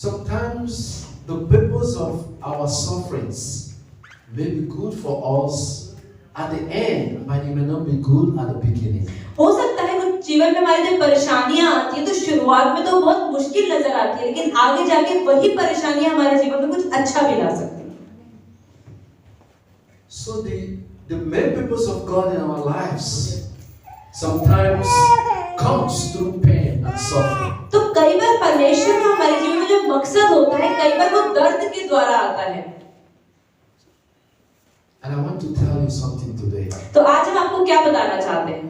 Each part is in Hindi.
Sometimes the purpose of our sufferings may be good for us at the end, but it may not be good at the beginning. हो सकता है कुछ जीवन में हमारी जब परेशानियां आती है तो शुरुआत में तो बहुत मुश्किल नजर आती है, लेकिन आगे जाके वही परेशानियां हमारे जीवन में कुछ अच्छा भी ला सकती है। So the main purpose of God in our lives sometimes comes through pain and suffering. तो कई बार परमेश्वर का हमारे जीवन में जो मकसद होता है, कई बार वो दर्द के द्वारा आता है। And I want to tell you something today. तो आज हम आपको क्या बताना चाहते हैं?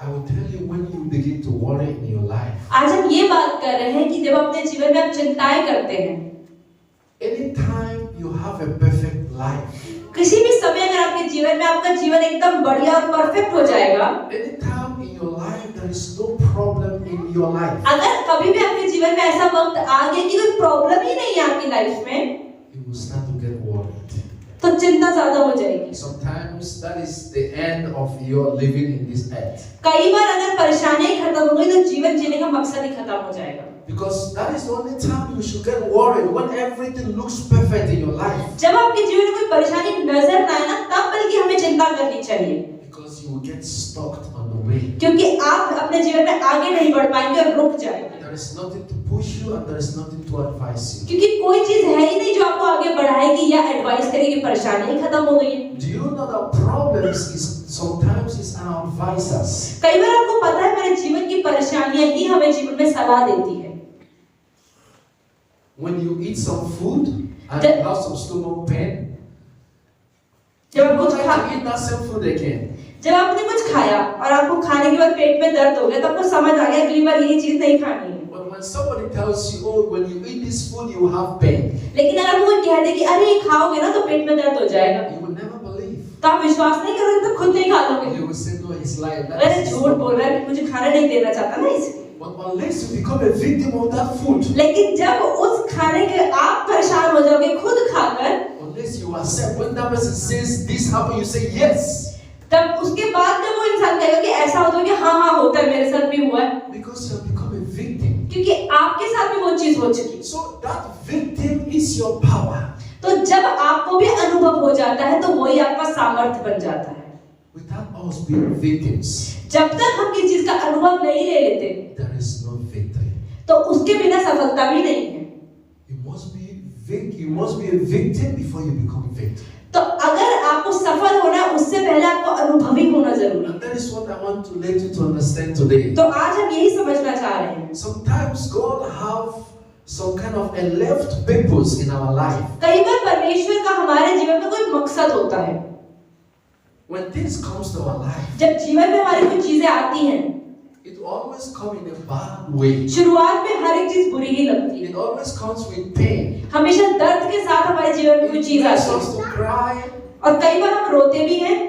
I will tell you when you begin to worry in your life. आज हम ये बात कर रहे हैं कि जब अपने जीवन में आप चिंताएं करते हैं, Anytime you have a perfect life, किसी भी समय अगर आपके जीवन में आपका जीवन एकदम बढ़िया और परफेक्ट हो जाएगा, anytime in your life there is no problem in your life, अगर कभी भी आपके जीवन में ऐसा वक्त आ गया कि कोई प्रॉब्लम ही नहीं है आपकी लाइफ में, you will start to get worried. तो चिंता ज्यादा हो जाएगी। Sometimes that is the end of your living in this earth. कई बार अगर परेशानियां खत्म हो गई तो जीवन जीने का मकसद ही खत्म हो जाएगा। Because that is the only time you should get worried, when everything looks perfect in your life. जब आपके जीवन में कोई परेशानी नजर ना आए ना, तब बल्कि हमें चिंता करनी चाहिए, Because you will get stuck on the way. क्योंकि आप अपने जीवन में आगे नहीं बढ़ पाएंगे और रुक जाएंगे। There is nothing to push you and there is nothing to advise you. क्योंकि कोई चीज है ही नहीं जो आपको आगे बढ़ाएगी या एडवाइस करेगी, परेशानी ही खत्म हो गई है। Do you know that problems is sometimes is our advisors? कई बार आपको पता है हमारे जीवन की परेशानियां ही हमें जीवन में सलाह देती है। When you eat some food and you have some stomach pain, जब you आप कुछ try खा to eat that same food again. जब आपने कुछ खाया और आपको खाने के बाद पेट में दर्द हो गया, तो आपको समझ आ गया अगली बार ये चीज नहीं खानी है। But when somebody tells you, oh, when you eat this food, you have pain, लेकिन अगर वो कह दे कि अरे ये खाओगे ना तो पेट में दर्द हो जाएगा, you will never believe. तो आप विश्वास नहीं करोगे, तो खुद नहीं खा लोगे। You will say, no, he's lying. अरे झूठ बोल रहा है, मुझे खाना नहीं देना चाहता ना इसलिए। But unless you become a victim of that food, लेकिन जब उस खाने के आप परेशान हो जाओगे खुद खाकर, unless you accept, when that person says this happened, you say yes. तब उसके बाद जब वो इंसान कहेगा कि ऐसा होता है कि हाँ हाँ होता है, मेरे साथ भी हुआ है, Because you have become a victim. क्योंकि आपके साथ भी वो चीज हो चुकी। So that victim is your power. तो जब आपको भी अनुभव हो जाता है तो वही आपका सामर्थ्य बन जाता है। Without us being victims, जब तक हम किसी चीज का अनुभव नहीं ले लेते, there is no victory. तो उसके बिना सफलता भी नहीं है। You must be a victim before you become victim. तो अगर आपको सफल होना है, उससे पहले आपको अनुभवी होना जरूरी है। And that is what I want to let you to understand today. तो आज हम यही समझना चाह रहे हैं। Sometimes God have some kind of a left purpose in our life. कई बार परमेश्वर का हमारे जीवन में कोई मकसद होता है। When things comes to our life, जब जीवन में हमारी कुछ चीजें आती हैं, it always come in a bad way. शुरुआत में हर एक चीज बुरी ही लगती है। It always comes with pain. हमेशा दर्द के साथ हमारे जीवन में It कोई चीज makes आती us है, to cry. और कई बार हम रोते भी हैं।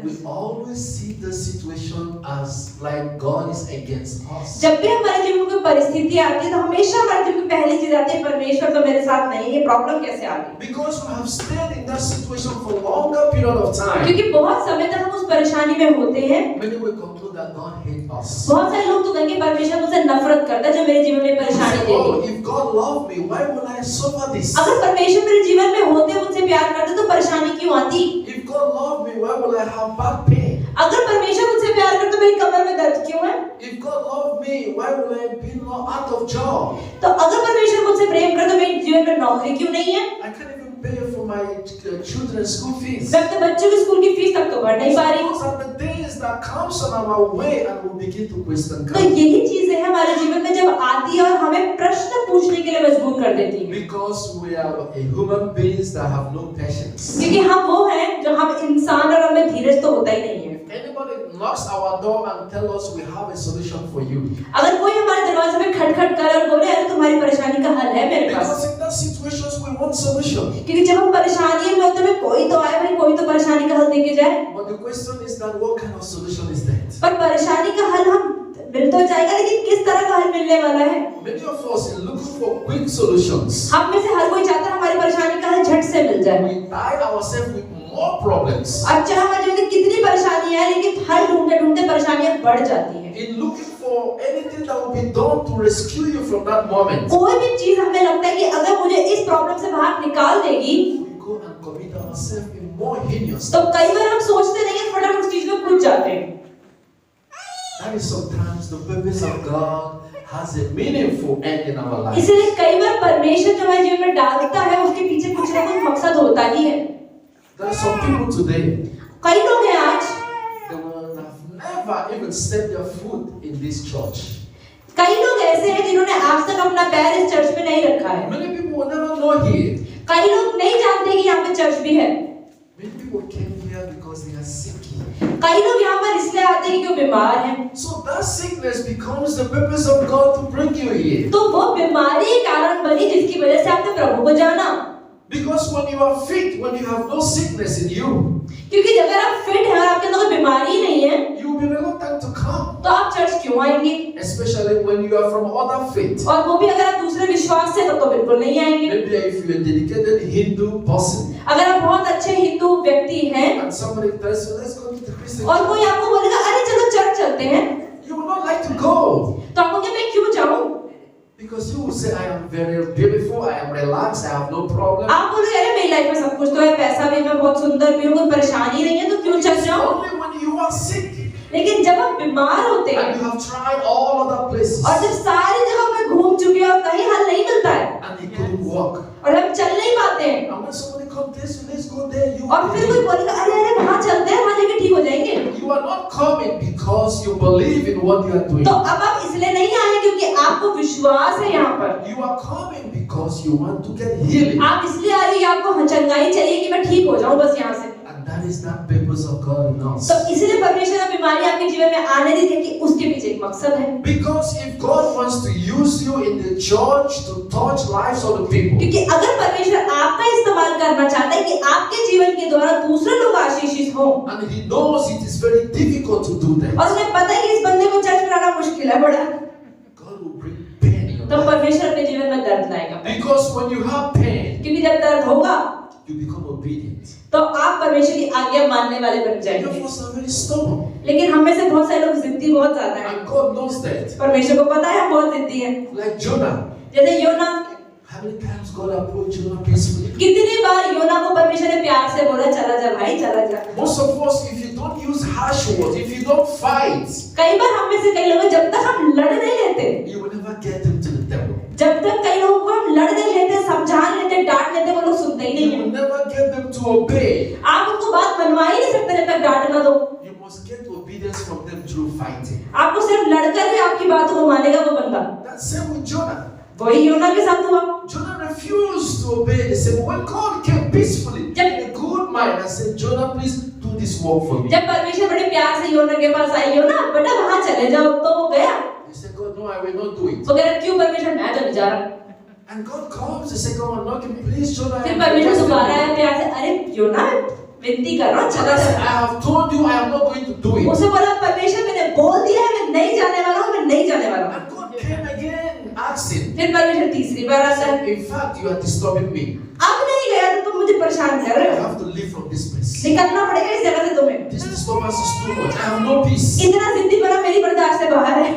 We always see the situation as like God is against us. जब भी हमारे जीवन में कोई परिस्थिति आती है तो हमेशा हमारे जीवन में पहली चीज आती है, परमेश्वर तो मेरे साथ नहीं है, प्रॉब्लम कैसे आ गई? Because we have stayed in that situation for a longer period of time. क्योंकि बहुत समय तक हम उस परेशानी में होते हैं। Many will conclude that God hates us. बहुत सारे लोग तो कहेंगे परमेश्वर मुझसे नफरत करता है जो मेरे जीवन में परेशानी दे Oh, the. if God loved me, why would I suffer this? अगर परमेश्वर मेरे जीवन में होते, मुझसे प्यार करते, तो परेशानी क्यों आती? If God loved me, why would I have back pain? अगर परमेश्वर मुझसे प्यार करते तो मेरी कमर में दर्द क्यों है? If God loved me, why would I be not out of job? तो अगर परमेश्वर मुझसे प्रेम करते तो मेरे जीवन में नौकरी क्यों नहीं है? I can't even pay for my children's school fees. मैं अपने बच्चों की स्कूल की फीस तक तो भर नहीं पा रही। Those are the days that comes on our way and we begin to question तो God. यही चीजें हैं हमारे जीवन में जब आती है और हमें प्रश्न पूछने के लिए मजबूर कर देती है। Because we are a human beings that have no patience. क्योंकि हम वो हैं जो हम इंसान और हमें धीरज तो होता ही नहीं है। Anybody knocks our door and tell us we have a solution for you. अगर कोई हमारे दरवाजे पे खटखट करे और बोले अरे तुम्हारी परेशानी का हल है मेरे पास, Because in that situations we want solution. क्योंकि जब हम परेशानी में होते हैं कोई तो आए भाई, कोई तो परेशानी का हल देके जाए। But the question is that what kind of solution is that? पर परेशानी का हल हम मिल तो जाएगा, लेकिन किस तरह का हल मिलने वाला है? Many of us are looking for quick solutions. हम में से हर कोई चाहता है हमारी परेशानी का हल झट से मिल जाए। We tie ourselves with more problems. अच्छा हमारे जीवन में कितनी परेशानियां हैं, लेकिन हल ढूंढते ढूंढते परेशानियां बढ़ जाती हैं। In looking for anything that will be done to rescue you from that moment, कोई भी चीज हमें लगता है कि अगर मुझे इस प्रॉब्लम से बाहर निकाल देगी, we go and commit ourselves in more heinous. तो कई बार हम सोचते नहीं हैं, फटाफट उस चीज में कूद जाते हैं। That is sometimes the purpose of God has a meaningful end in our life. इसलिए कई बार परमेश्वर जो हमारे जीवन में डालता है, उसके पीछे कुछ ना कुछ मकसद होता ही है। There are some people today, कई लोग हैं आज, they will have never even stepped their foot in this church. कई लोग ऐसे हैं जिन्होंने आज तक अपना पैर इस चर्च में नहीं रखा है। Many people will never know here. कई लोग नहीं जानते कि यहाँ पे चर्च भी है। Many people came here because they are sick. कई लोग यहाँ पर इसलिए आते हैं कि वो बीमार हैं। So that sickness becomes the purpose of God to bring you here. तो वो बीमारी कारण बनी जिसकी वजह से आपने प्रभु को जाना। Because when you are fit, when you have no sickness in you, क्योंकि अगर आप फिट हैं और आपके अंदर कोई बीमारी नहीं है, you will be reluctant to come. तो आप चर्च क्यों आएंगे? Especially when you are from other faith. और वो भी अगर आप दूसरे विश्वास से, तब तो बिल्कुल नहीं आएंगे। Maybe if you are a dedicated Hindu person, अगर आप बहुत अच्छे हिंदू व्यक्ति हैं and somebody tells you, let's go to the Christian और कोई आपको बोलेगा अरे चलो चर्च चलते हैं, you will not like to go. तो आप कहोगे मैं क्यों जाऊं? Because you will say, I am very beautiful, I am relaxed, I have no problem. आप बोलोगे अरे मेरी लाइफ में सब कुछ तो है, पैसा भी, मैं बहुत सुंदर भी हूँ, कोई परेशानी नहीं है, तो क्यों चल जाऊं? Only when you are sick लेकिन जब आप बीमार होते हैं and you have tried all other places और जब सारी जगह पे घूम चुके हैं और कहीं हल नहीं मिलता है and you couldn't walk. और हम चल नहीं पाते हैं, And when somebody comes tells you, let's go there, you और फिर कोई बोलेगा अरे अरे वहाँ चलते हैं, वहाँ जाके ठीक हो जाएंगे, You are not coming because you believe in what you are doing. तो अब आप इसलिए नहीं आए क्योंकि आपको विश्वास है यहाँ पर। You are coming because you want to get healing. आप इसलिए आ रही है, आपको चंगाई चाहिए कि मैं ठीक हो जाऊं बस यहाँ से। And that is not purpose of God in us. तो इसलिए परमेश्वर ने बीमारी आपके जीवन में आने दी थी कि उसके पीछे एक मकसद है। Because if God wants to use you in the church to touch lives of the people, क्योंकि अगर परमेश्वर आपका इस्तेमाल करना चाहता है कि आपके जीवन के द्वारा दूसरे लोग आशीषित हों, and He knows it is very difficult to do that, और उन्हें पता है कि इस बंदे को चर्च में लाना मुश्किल है बड़ा, God will bring pain in your तो life. परमेश्वर अपने जीवन में दर्द लाएगा। Because when you have pain, क्योंकि जब दर्द होगा you become obedient. तो आप परमेश्वर की आज्ञा मानने वाले बन Your जाएंगे। thoughts are very stubborn, लेकिन हम में से बहुत सारे लोग जिद्दी बहुत ज्यादा हैं। and God knows that. परमेश्वर को पता है हम बहुत जिद्दी हैं। Like Jonah. जैसे योना, How many times God approached Jonah peacefully? कितनी बार योना को परमेश्वर ने प्यार से बोला चला जा भाई चला जा। Most of us, if you don't use harsh words, if you don't fight, कई बार हम में से कई लोग जब तक हम लड़ नहीं लेते, you will never get them to the devil. जब तक कई लोगों को हम लड़ नहीं लेते, समझा नहीं लेते, डांट लेते, वो लोग सुनते ही You नहीं will है। never get them to obey. आप उनको बात मनवा ही नहीं सकते जब तक डांट ना दो। You must get obedience from them through fighting. आपको सिर्फ लड़कर ही आपकी बातों को मानेगा वो बंदा। That's same with Jonah. वही योना के साथ हुआ। Jonah refused to obey. They said, when God came peacefully, in a good mind, and said, Jonah, please do this work for me. जब परमेश्वर बड़े प्यार से योना के पास आई, योना बेटा वहां चले जाओ, तो वो गया। He said, God, no, I will not do it. वो कह रहा क्यों परमेश्वर, मैं तो नहीं जा रहा। And God comes the second one knocking, please, Jonah. फिर परमेश्वर दोबारा आया प्यार से, अरे योना विनती कर रहा हूँ चला जा। I have told you I am not going to do it. उसे बोला परमेश्वर मैंने बोल दिया है, मैं नहीं जाने वाला हूँ, मैं नहीं जाने वाला हूँ। And God came again, asking. फिर परमेश्वर तीसरी बार आता है, In fact, you are disturbing me. अब नहीं गया तो तुम मुझे परेशान कर रहे I हो, have to leave from this place. निकलना पड़ेगा इस जगह से तुम्हें। This disturbance is too much. I have no peace. इतना जिद्दी बना मेरी बर्दाश्त से बाहर है।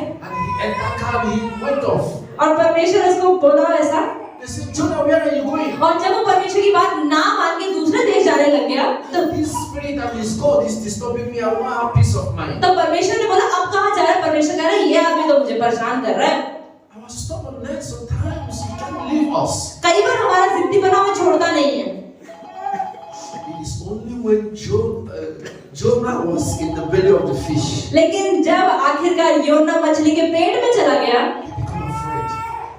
And that car, he went off. और परमेश्वर उसको बोला ऐसा, They said, Jonah, where are you going? और जब वो परमेश्वर की बात ना मान के दूसरे देश जाने लग गया, तो This spirit and this God is disturbing me. I want to have peace of mind. तो परमेश्वर ने बोला अब कहाँ जा रहा है? परमेश्वर कह रहा है ये आदमी तो मुझे परेशान कर रहा है। Our stubbornness sometimes he can't leave us. कई बार हमारा जिद्दी बना हमें छोड़ता नहीं है। It is only when Jonah was in the belly of the fish, लेकिन जब आखिरकार योना मछली के पेट में चला गया, he became afraid.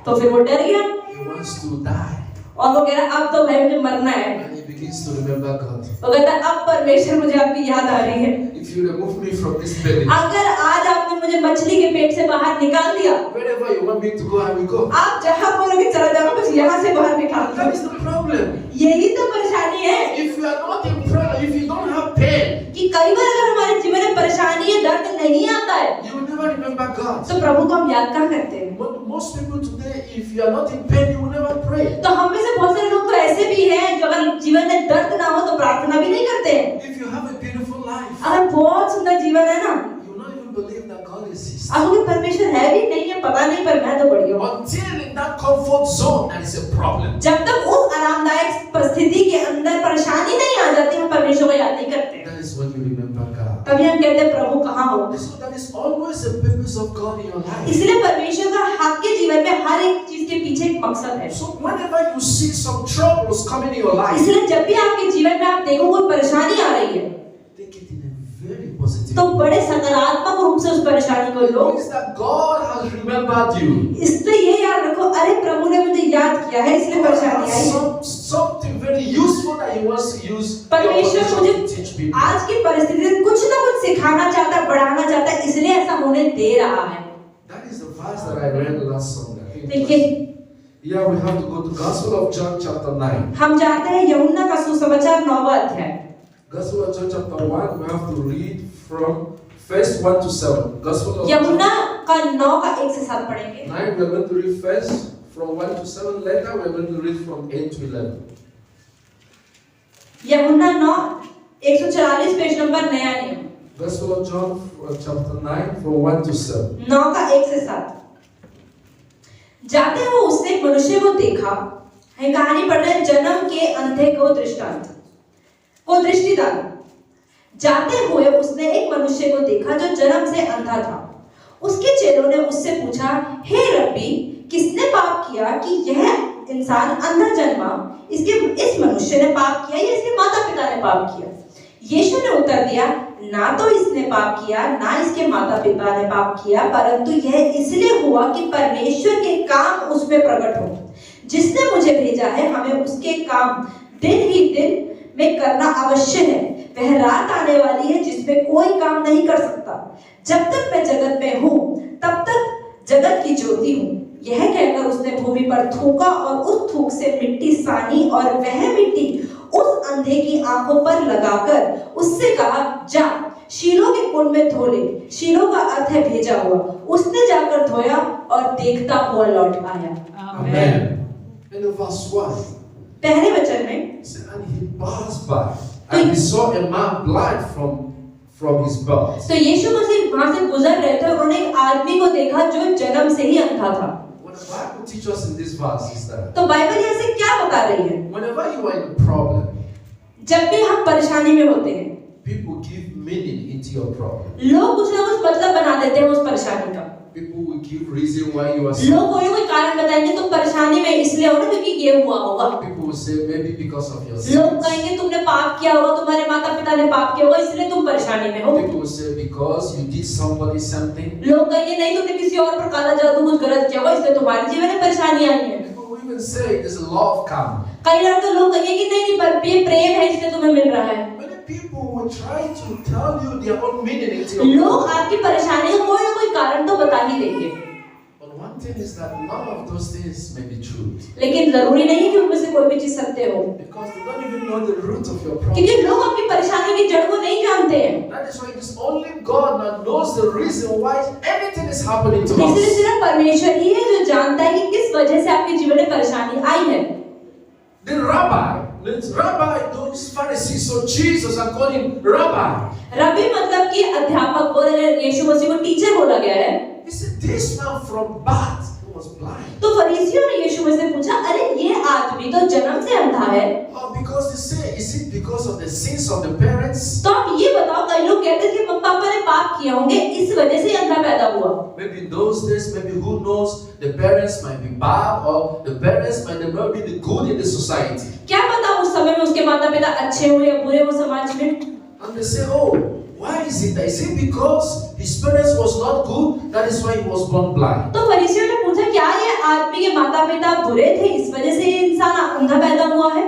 तो फिर वो डर गया He wants to die. और वो कह रहा अब तो भाई मुझे मरना है। And he begins to remember God. वो कहता अब परमेश्वर मुझे आपकी याद आ रही है। If you remove me from this belly, अगर आज आपने मुझे मछली के पेट से बाहर निकाल दिया, wherever you want me to go, I will go. आप जहाँ बोलोगे चला जाओ, बस यहाँ से बाहर निकाल And दो। that is the problem. यही तो परेशानी है। If you are not in prayer, if you don't have pain pain, कि कई बार अगर हमारे जीवन में परेशानी या दर्द नहीं आता है you will never remember God. तो प्रभु को हम याद क्या करते हैं? But most people today, if you are not in pain, you will never pray. तो हम में से बहुत सारे लोग तो ऐसे भी हैं जो अगर जीवन में दर्द ना हो तो प्रार्थना भी नहीं करते हैं। If you have a beautiful life, अगर बहुत सुंदर जीवन है ना, you will not even believe that God exists. आपको कि परमेश्वर है भी नहीं है पता नहीं, पर मैं तो बढ़िया हूँ। Until in that comfort zone, there is a problem. जब तक उस आरामदायक परिस्थिति के अंदर परेशानी नहीं आ जाती, हम परमेश्वर को याद नहीं करते। That is when you remember God. तभी हम कहते हैं प्रभु कहाँ हो। So that is always the purpose of God in your life. इसलिए परमेश्वर का आपके जीवन में हर एक चीज के पीछे एक मकसद है। So whenever you see some troubles coming in your life, इसलिए जब भी आपके जीवन में आप देखो कोई परेशानी आ रही है take it in a very positive तो way. बड़े सकारात्मक रूप से उस परेशानी को लो। Means that God has remembered you. इसलिए ये याद रखो, अरे प्रभु ने मुझे याद किया है इसलिए परेशानी आई है। Something very useful that He wants to use परमेश्वर to मुझे teach people. आज की परिस्थिति में कुछ ना कुछ सिखाना चाहता है, बढ़ाना चाहता है, इसलिए ऐसा होने दे रहा है। That is the verse that I read last Sunday. देखिए, Yeah, we have to go to Gospel of John chapter 9. हम जाते हैं यूहन्ना का सुसमाचार 9वां अध्याय। Gospel of John chapter 1, we have to read from verse 1 to 7. Gospel of John यूहन्ना का 9 का 1 से 7 पढ़ेंगे। 9, we are going to read first from 1 to 7. Later, we are going to read from 8 to 11. यूहन्ना 9 144 पेज नंबर नया नियम। Gospel of John chapter 9 from 1 to 7. 9 का 1 से 7। जाते हुए उसने एक मनुष्य को देखा, है कहानी पढ़ रहे हैं, जन्म के अंधे को दृष्टिदान। जाते हुए उसने एक मनुष्य को देखा जो जन्म से अंधा था। उसके चेलों ने उससे पूछा, हे रब्बी, किसने पाप किया कि यह इंसान अंधा जन्मा? इस मनुष्य ने पाप किया या इसके माता पिता ने पाप किया? यीशु ने उत्तर दिया, ना तो इसने पाप किया ना इसके माता पिता ने पाप किया, परंतु यह इसलिए हुआ कि परमेश्वर के काम उसमें प्रकट हो। जिसने मुझे भेजा है, हमें उसके काम दिन ही दिन में करना अवश्य है। वह रात आने वाली है जिसमें कोई काम नहीं कर सकता। जब तक मैं जगत में हूँ तब तक जगत की ज्योति हूँ। यह कहकर उसने भूमि पर थूका और उस थूक से मिट्टी सानी और वह मिट्टी उस अंधे की आंखों पर लगाकर उससे कहा, जा शीलो के कुंड में धो ले। शीलो का अर्थ है भेजा हुआ। उसने जाकर धोया और देखता हुआ लौट आया। Amen. And in verse 1, पहले वचन में, and he passed by, and he saw a man blind from his birth. तो यीशु मसीह वहां से गुजर रहे थे और उन्होंने एक आदमी को देखा जो जन्म से ही अंधा था। What the Bible teaches us in this verse is that तो बाइबल यहाँ से क्या बता रही है? whenever you are in a problem, जब भी हम परेशानी में होते हैं, people give meaning into your problem. लोग कुछ ना कुछ मतलब बना देते हैं उस परेशानी का। People will give reason why you are sick. लोग कोई ना कोई कारण बताएंगे, तुम परेशानी में इसलिए हो ना क्योंकि ये हुआ होगा। People will say maybe because of your लोग sins. कहेंगे तुमने पाप किया होगा, तुम्हारे माता पिता ने पाप किया होगा, इसलिए तुम परेशानी में हो। People will say because you did somebody something. लोग कहेंगे नहीं, तुमने किसी और पर काला जादू कुछ गलत किया होगा, इसलिए तुम्हारे जीवन में परेशानी आई है। People will even say there's a law of karma. कई बार तो लोग कहेंगे कि नहीं पर ये प्रेम है इसलिए तुम्हें मिल रहा है। Many people will try to tell you their own meaning into your लोग problem. आपकी परेशानी का कोई ना कोई कारण तो बता ही देंगे, But one thing is that none of those things may be true. लेकिन जरूरी नहीं कि उनमें से कोई भी चीज सत्य हो, Because they don't even know the root of your problem. क्योंकि लोग आपकी परेशानी की जड़ को नहीं जानते हैं। That is why it is only God that knows the reason why anything is happening to इसलिए us. सिर्फ परमेश्वर ही है जो जानता है कि किस वजह से आपके जीवन में परेशानी आई है। The rabbi, those Pharisees saw Jesus and called him rabbi. रबी मतलब कि अध्यापक, बोला गया, यीशु मसीह को टीचर बोला गया है। He said, this man from birth was blind. तो फरीसियों ने यीशु मसीह से पूछा, अरे ये आदमी तो जन्म से अंधा है। Because they say, is it because of the sins of the parents? तो आप ये बताओ, कई लोग कहते हैं कि मम्मी पापा ने पाप किए होंगे, इस वजह से अंधा पैदा हुआ। Maybe in those days, maybe who knows, the parents might be bad or the parents might not be the good in the society. क्या पता उस समय में उसके माता पिता अच्छे हो या बुरे हो समाज में। And they say, oh, why is it that? Is it because his parents was not good, that is why he was born blind? तो फरीसियों ने पूछा, क्या ये आदमी के माता पिता बुरे थे इस वजह से ये इंसान अंधा पैदा हुआ है?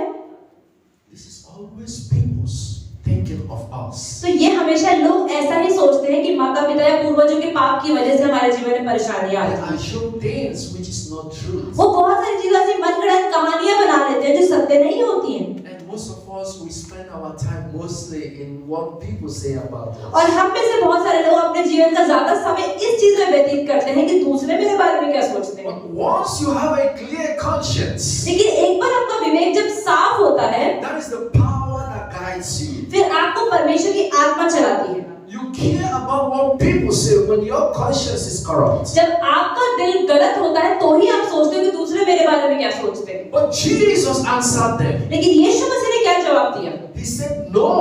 This is always people's thinking of us. तो ये हमेशा लोग ऐसा ही सोचते हैं कि माता पिता या पूर्वजों के पाप की वजह से हमारे जीवन में परेशानी आ रही है। I show things which is not true. वो बहुत सारी चीजें ऐसी मनगढ़ंत कहानियां बना लेते हैं जो सत्य नहीं होती हैं। And most of us, we spend our time mostly in what people say about us. और हम में से बहुत सारे लोग अपने जीवन का ज्यादा समय इस चीज में व्यतीत करते हैं कि दूसरे मेरे बारे में क्या सोचते हैं। But once you have a clear conscience, लेकिन एक बार आपका विवेक जब साफ होता है, that is the power that guides you. फिर आपको परमेश्वर की आत्मा चलाती है। You care about what people say when your conscience is corrupt. जब आपका दिल गलत होता है तो ही आप सोचते हो कि दूसरे मेरे बारे में क्या सोचते हैं। But Jesus answered them. लेकिन यीशु मसीह ने क्या जवाब दिया? He said, no.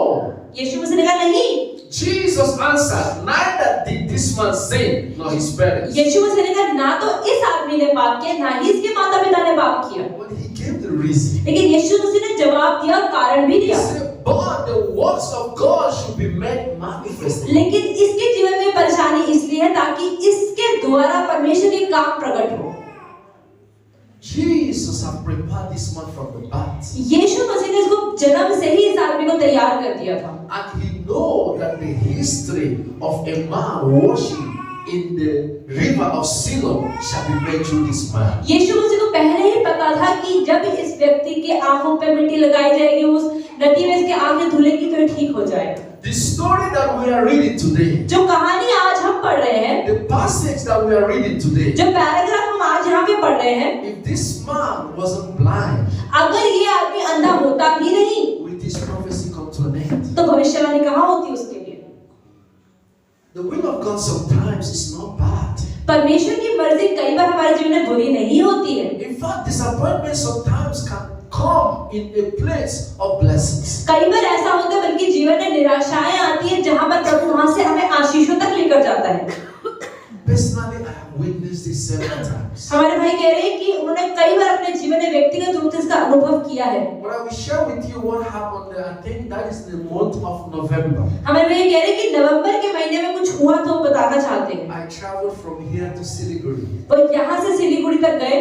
यीशु मसीह ने कहा नहीं। Jesus answered, neither did this man sin nor his parents. यीशु मसीह ने कहा ना तो इस आदमी ने पाप किया ना ही इसके माता पिता ने पाप किया। But he gave the reason. लेकिन यीशु मसीह ने जवाब दिया, कारण भी He दिया। said, but the works of God should be made manifest. लेकिन इसके जीवन में परेशानी इसलिए है ताकि इसके द्वारा परमेश्वर के काम प्रकट हो। Jesus had prepared this man from the birth. यीशु मसीह ने इसको जन्म से ही इस आदमी को तैयार कर दिया था। And he know that the history of a man washing in the river of Siloam shall be made through this man. यीशु मसीह को पहले ही पता था कि जब इस व्यक्ति के आंखों पे मिट्टी लगाई जाएगी, उस नदी में इसके आंखें धुलेंगी तो ये ठीक हो जाएगा। The story that we are reading today, जो कहानी आज हम पढ़ रहे हैं, the passage that we are reading today, जो पैराग्राफ हम आज यहाँ पे पढ़ रहे हैं, if this man wasn't blind, अगर ये आदमी अंधा होता ही नहीं, will this prophecy come to an end? तो भविष्यवाणी कहाँ होती उसके लिए? The will of God sometimes is not bad. परमेश्वर की मर्जी कई बार हमारे जीवन में बुरी नहीं होती है। In fact, disappointment sometimes can come in a place of blessings. कई बार ऐसा होता है बल्कि जीवन में निराशाएं आती हैं जहाँ पर प्रभु वहाँ से हमें आशीषों तक लेकर जाता है। Personally, I have witnessed this several times. हमारे भाई कह रहे हैं कि उन्होंने कई बार अपने जीवन में व्यक्तिगत रूप से इसका अनुभव किया है। But I will share with you what happened there. I think that is the month of November. हमारे भाई कह रहे हैं कि नवंबर के महीने में कुछ हुआ तो बताना चाहते हैं। I traveled from here to Siliguri. वो यहाँ से सिलीगुड़ी तक गए।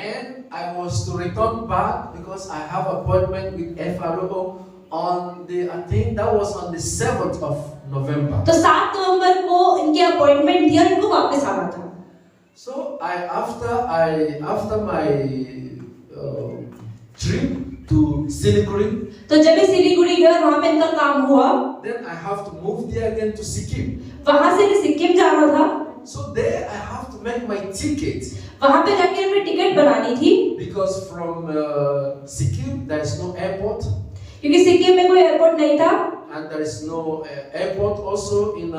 And I was to return back because I have appointment with FRO on the, I think that was on the 7th of November. तो 7 नवंबर को इनकी अपॉइंटमेंट थी और इनको वापस आना था। So after my trip to Siliguri, तो जब ये सिलीगुड़ी गए वहाँ पे इनका काम हुआ, then I have to move there again to Sikkim. वहाँ से इन्हें सिक्किम जाना था। So there I have to make my ticket. वहाँ पे जाके इन्हें टिकट बनानी थी। Because from Sikkim there is no airport. क्योंकि सिक्किम में कोई एयरपोर्ट नहीं था। And there is no airport also in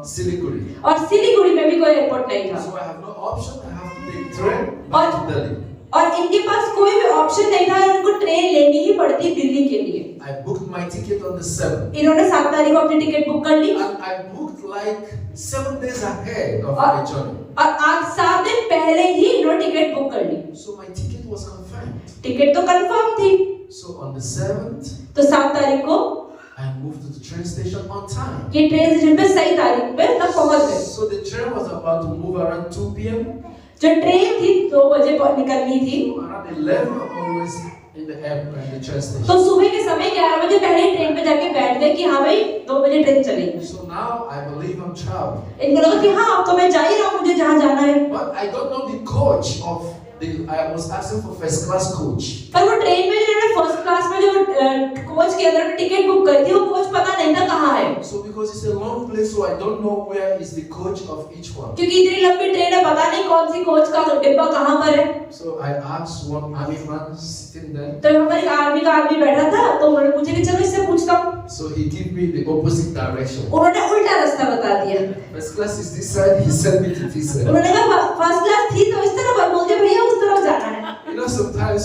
Siliguri. और सिलीगुड़ी में भी कोई एयरपोर्ट नहीं था। So I have no option. I have to take train back to Delhi. और इनके पास कोई भी ऑप्शन नहीं था, इनको ट्रेन लेनी ही पड़ती दिल्ली के लिए। I booked my ticket on the 7th. इन्होंने 7 तारीख को अपनी टिकट बुक कर ली। And I booked like 7 days ahead of my journey. और आज 7 दिन पहले ही इन्होंने टिकट बुक कर ली। So my ticket was confirmed. Ticket तो कंफर्म थी। So on the 7th, तो 7 तारीख को I moved to the train station on time. ये ट्रेन स्टेशन पे सही तारीख पे तक पहुंच गए। So the train was about to move around 2 p.m. जो ट्रेन थी 2 बजे निकलनी थी। Around 11 always in the airport, the train station. तो सुबह के समय 11 बजे पहले ट्रेन पे जाके बैठ गए कि हाँ भाई 2 बजे ट्रेन चलेगी। So now I believe I'm traveling. इनको लगा कि हाँ अब तो मैं जा ही रहा हूँ, मुझे जहाँ जाना है। But I don't know the coach of the. I was asking for first class coach. पर वो ट्रेन में जो फर्स्ट क्लास में जो कोच के अंदर टिकट बुक करी थी वो कोच पता नहीं था कहाँ है। So because it's a long place, so I don't know where is the coach of each one. क्योंकि इतनी लंबी ट्रेन है, पता नहीं कौन सी कोच का डिब्बा कहाँ पर है। So I asked one army man sitting there. तो वहाँ पर एक आर्मी का आदमी बैठा था, तो उन्होंने पूछा कि चलो इससे पूछता हूँ। So he gave me the opposite direction. उन्होंने उल्टा रास्ता बता दिया। First class is this side. He sent me to this side. उन्होंने कहा फर्स्ट क्लास थी तो इस तरफ, बोलते भैया उस तरफ जाना है। You know, sometimes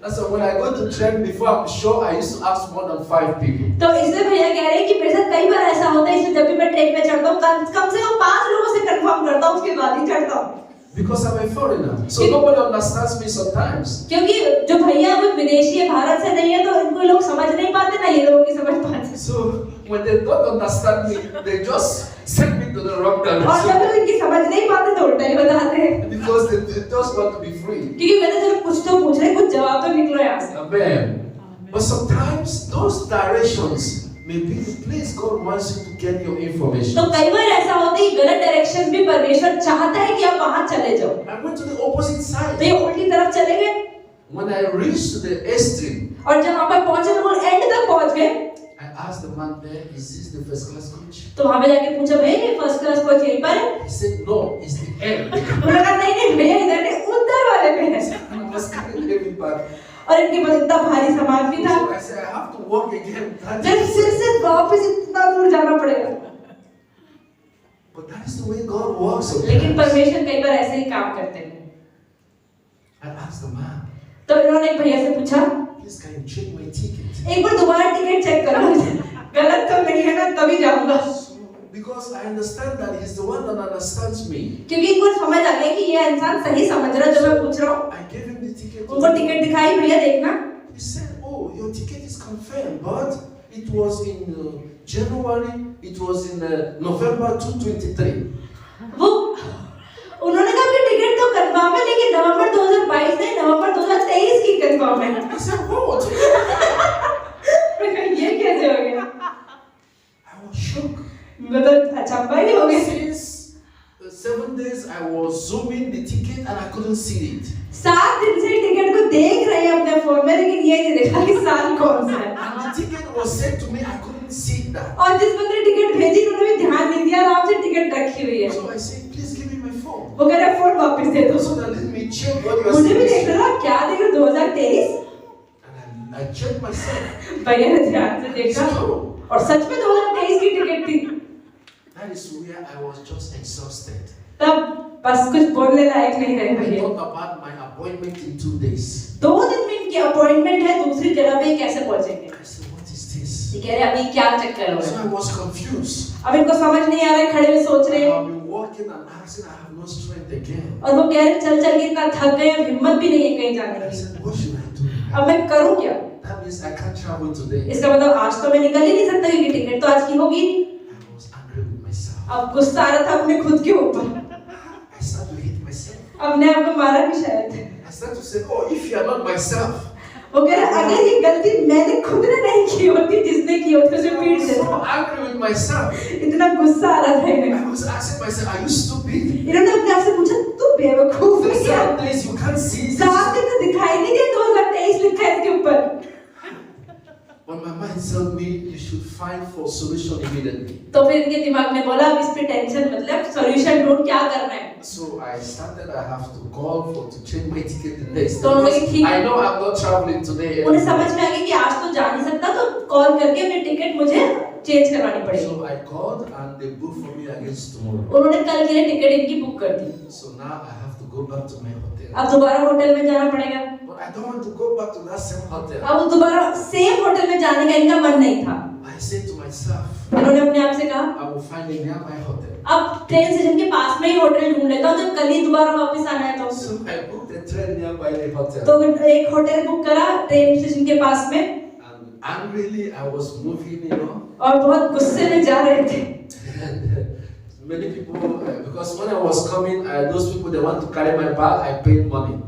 that's when I go to train before I'm sure I used to ask more than 5 people. तो इसलिए भैया कह रहे हैं कि मेरे साथ कई बार ऐसा होता है, इसलिए जब भी मैं ट्रेन पे चढ़ता हूँ कम से कम 5 लोगों से कंफर्म करता हूँ, उसके बाद ही चढ़ता हूँ। Because I'm a foreigner, so nobody understands me sometimes. क्योंकि जो भैया वो विदेशी है, भारत से नहीं है, तो इनको लोग समझ नहीं पाते ना, ये लोगों की समझ पाते। So when they don't understand me, they just send me to the wrong और जब direction. लोग इनकी समझ नहीं पाते तो उल्टा ही बताते हैं। Because they just want to be free. क्योंकि कहते चलो कुछ तो पूछ रहे, कुछ जवाब तो निकलो यहाँ से। Amen. But sometimes those directions may be the place God wants you to get your information. तो कई बार ऐसा होता है कि गलत डायरेक्शन भी परमेश्वर चाहता है कि आप वहाँ चले जाओ। I went to the opposite तो side. ये उल्टी तरफ चले गए। When I reached the extreme, और जब वहाँ पर पहुंचे तो वो एंड तक पहुंच गए, I asked the man there, "Is this the first class coach?" तो वहाँ पे जाके पूछा भैया ये फर्स्ट क्लास कोच यहीं पर है? He said, "No, it's the end." उन्होंने कहा नहीं भैया इधर नहीं उधर वाले में है। I was carrying heavy bag. और इनके पास इतना भारी सामान भी था। So I said, "I have to walk again." जब फिर से वापस इतना दूर जाना पड़ेगा। But that is the way God works. लेकिन परमेश्वर कई बार ऐसे ही काम करते हैं। I asked the man, तो इन्होंने एक भैया से पूछा, "Please, can you check my ticket?" एक बार दोबारा टिकट चेक करो, गलत तो नहीं है ना, तभी जाऊंगा। Because I understand that he's the one that understands me. क्योंकि इनको समझ आ गया कि ये इंसान सही समझ रहा है जो मैं पूछ रहा हूँ। I gave him the ticket. उनको टिकट दिखाई, भैया देखना। He said, "Oh, your ticket is confirmed, but it was in January. It was in November 2023." वो उन्होंने कहा कि टिकट तो कंफर्म है लेकिन नवंबर 2022 नहीं नवंबर 2023 की कंफर्म है। I said, "What?" ये कैसे हो गया? I was shocked. मतलब अचंभा ही हो गया। Since 7 days I was zooming the ticket and I couldn't see it. 7 दिन से टिकट को देख रहे हैं अपने फोन में लेकिन ये नहीं देखा कि साल कौन सा है। And the ticket was sent to me, I couldn't see that. और जिस बंदे ने टिकट भेजी उन्होंने भी ध्यान नहीं दिया, आराम से टिकट रखी हुई है। So I said, "Please give me my phone." वो कह रहा है फोन वापस दे दो। So that let me check what you are मुझे भी saying. देख रहा क्या देख रहा 2023? And I checked myself. भैया ने ध्यान से देखा और सच में 2023 की टिकट थी। That is where I was just exhausted. तब बस कुछ बोलने लायक नहीं रहे I भैया। thought about my appointment in 2 days. 2 दिन में इनकी अपॉइंटमेंट है, दूसरी जगह पे कैसे पहुंचेंगे? I said, "What is this?" ये कह रहे अभी क्या चक्कर हो So रहा I है? was confused. अब इनको समझ नहीं आ रहा है, खड़े हुए सोच रहे हैं I've been walking and asking, I have no strength again. और वो कह रहे चल चल के इतना थक गए, अब हिम्मत भी नहीं है कहीं जाने I की। said, "What should I do?" अब मैं करूं क्या? That means I can't travel today. इसका मतलब आज तो मैं निकल ही नहीं सकता क्योंकि टिकट तो आज की होगी। I was angry with myself. अब गुस्सा आ रहा था अपने खुद के ऊपर। I started to hit myself. अपने आप को मारा भी शायद। I started to say, "Oh, if you are not myself." वो कह रहा अगर ये गलती मैंने खुद ने नहीं की होती, जिसने की होती उसे I पीट was देता। so angry with myself. इतना गुस्सा आ रहा था इन्हें। I was asking myself, "Are you stupid? इन्होंने अपने आप से पूछा तू बेवकूफ है क्या? 7 days you can't see this." 7 दिन तो दिखाई नहीं दिया, 2023 लिखा है इसके ऊपर। But my mind told me you should find for solution immediately. तो फिर इनके दिमाग ने बोला अब इस पे टेंशन मतलब सॉल्यूशन ढूंढ क्या करना है। So I started. I have to call for to change my ticket the next तो उन्होंने day. ठीक- I know I'm not traveling today. उन्हें समझ में आ गया कि आज तो जा नहीं सकता, तो कॉल करके अपनी टिकट मुझे चेंज करवानी पड़ेगी। So I called and they booked for me against tomorrow. उन्होंने कल के लिए टिकट इनकी बुक कर दी। So now I have to go back to my hotel. अब दोबारा होटल में जाना पड़ेगा। But I don't want to go back to that same hotel. अब दोबारा सेम होटल में जाने का इनका मन नहीं था। I said to myself, इन्होंने अपने आप से कहा I will find a nearby hotel. अब ट्रेन स्टेशन के पास में ही होटल ढूंढ लेता हूँ, जब कल ही दोबारा वापस आना है तो। So I booked a train nearby the hotel. तो एक होटल बुक करा ट्रेन स्टेशन के पास में And angrily I was moving, और बहुत गुस्से में जा रहे थे। And many people, because when I was coming, those people they want to carry my bag, I paid money.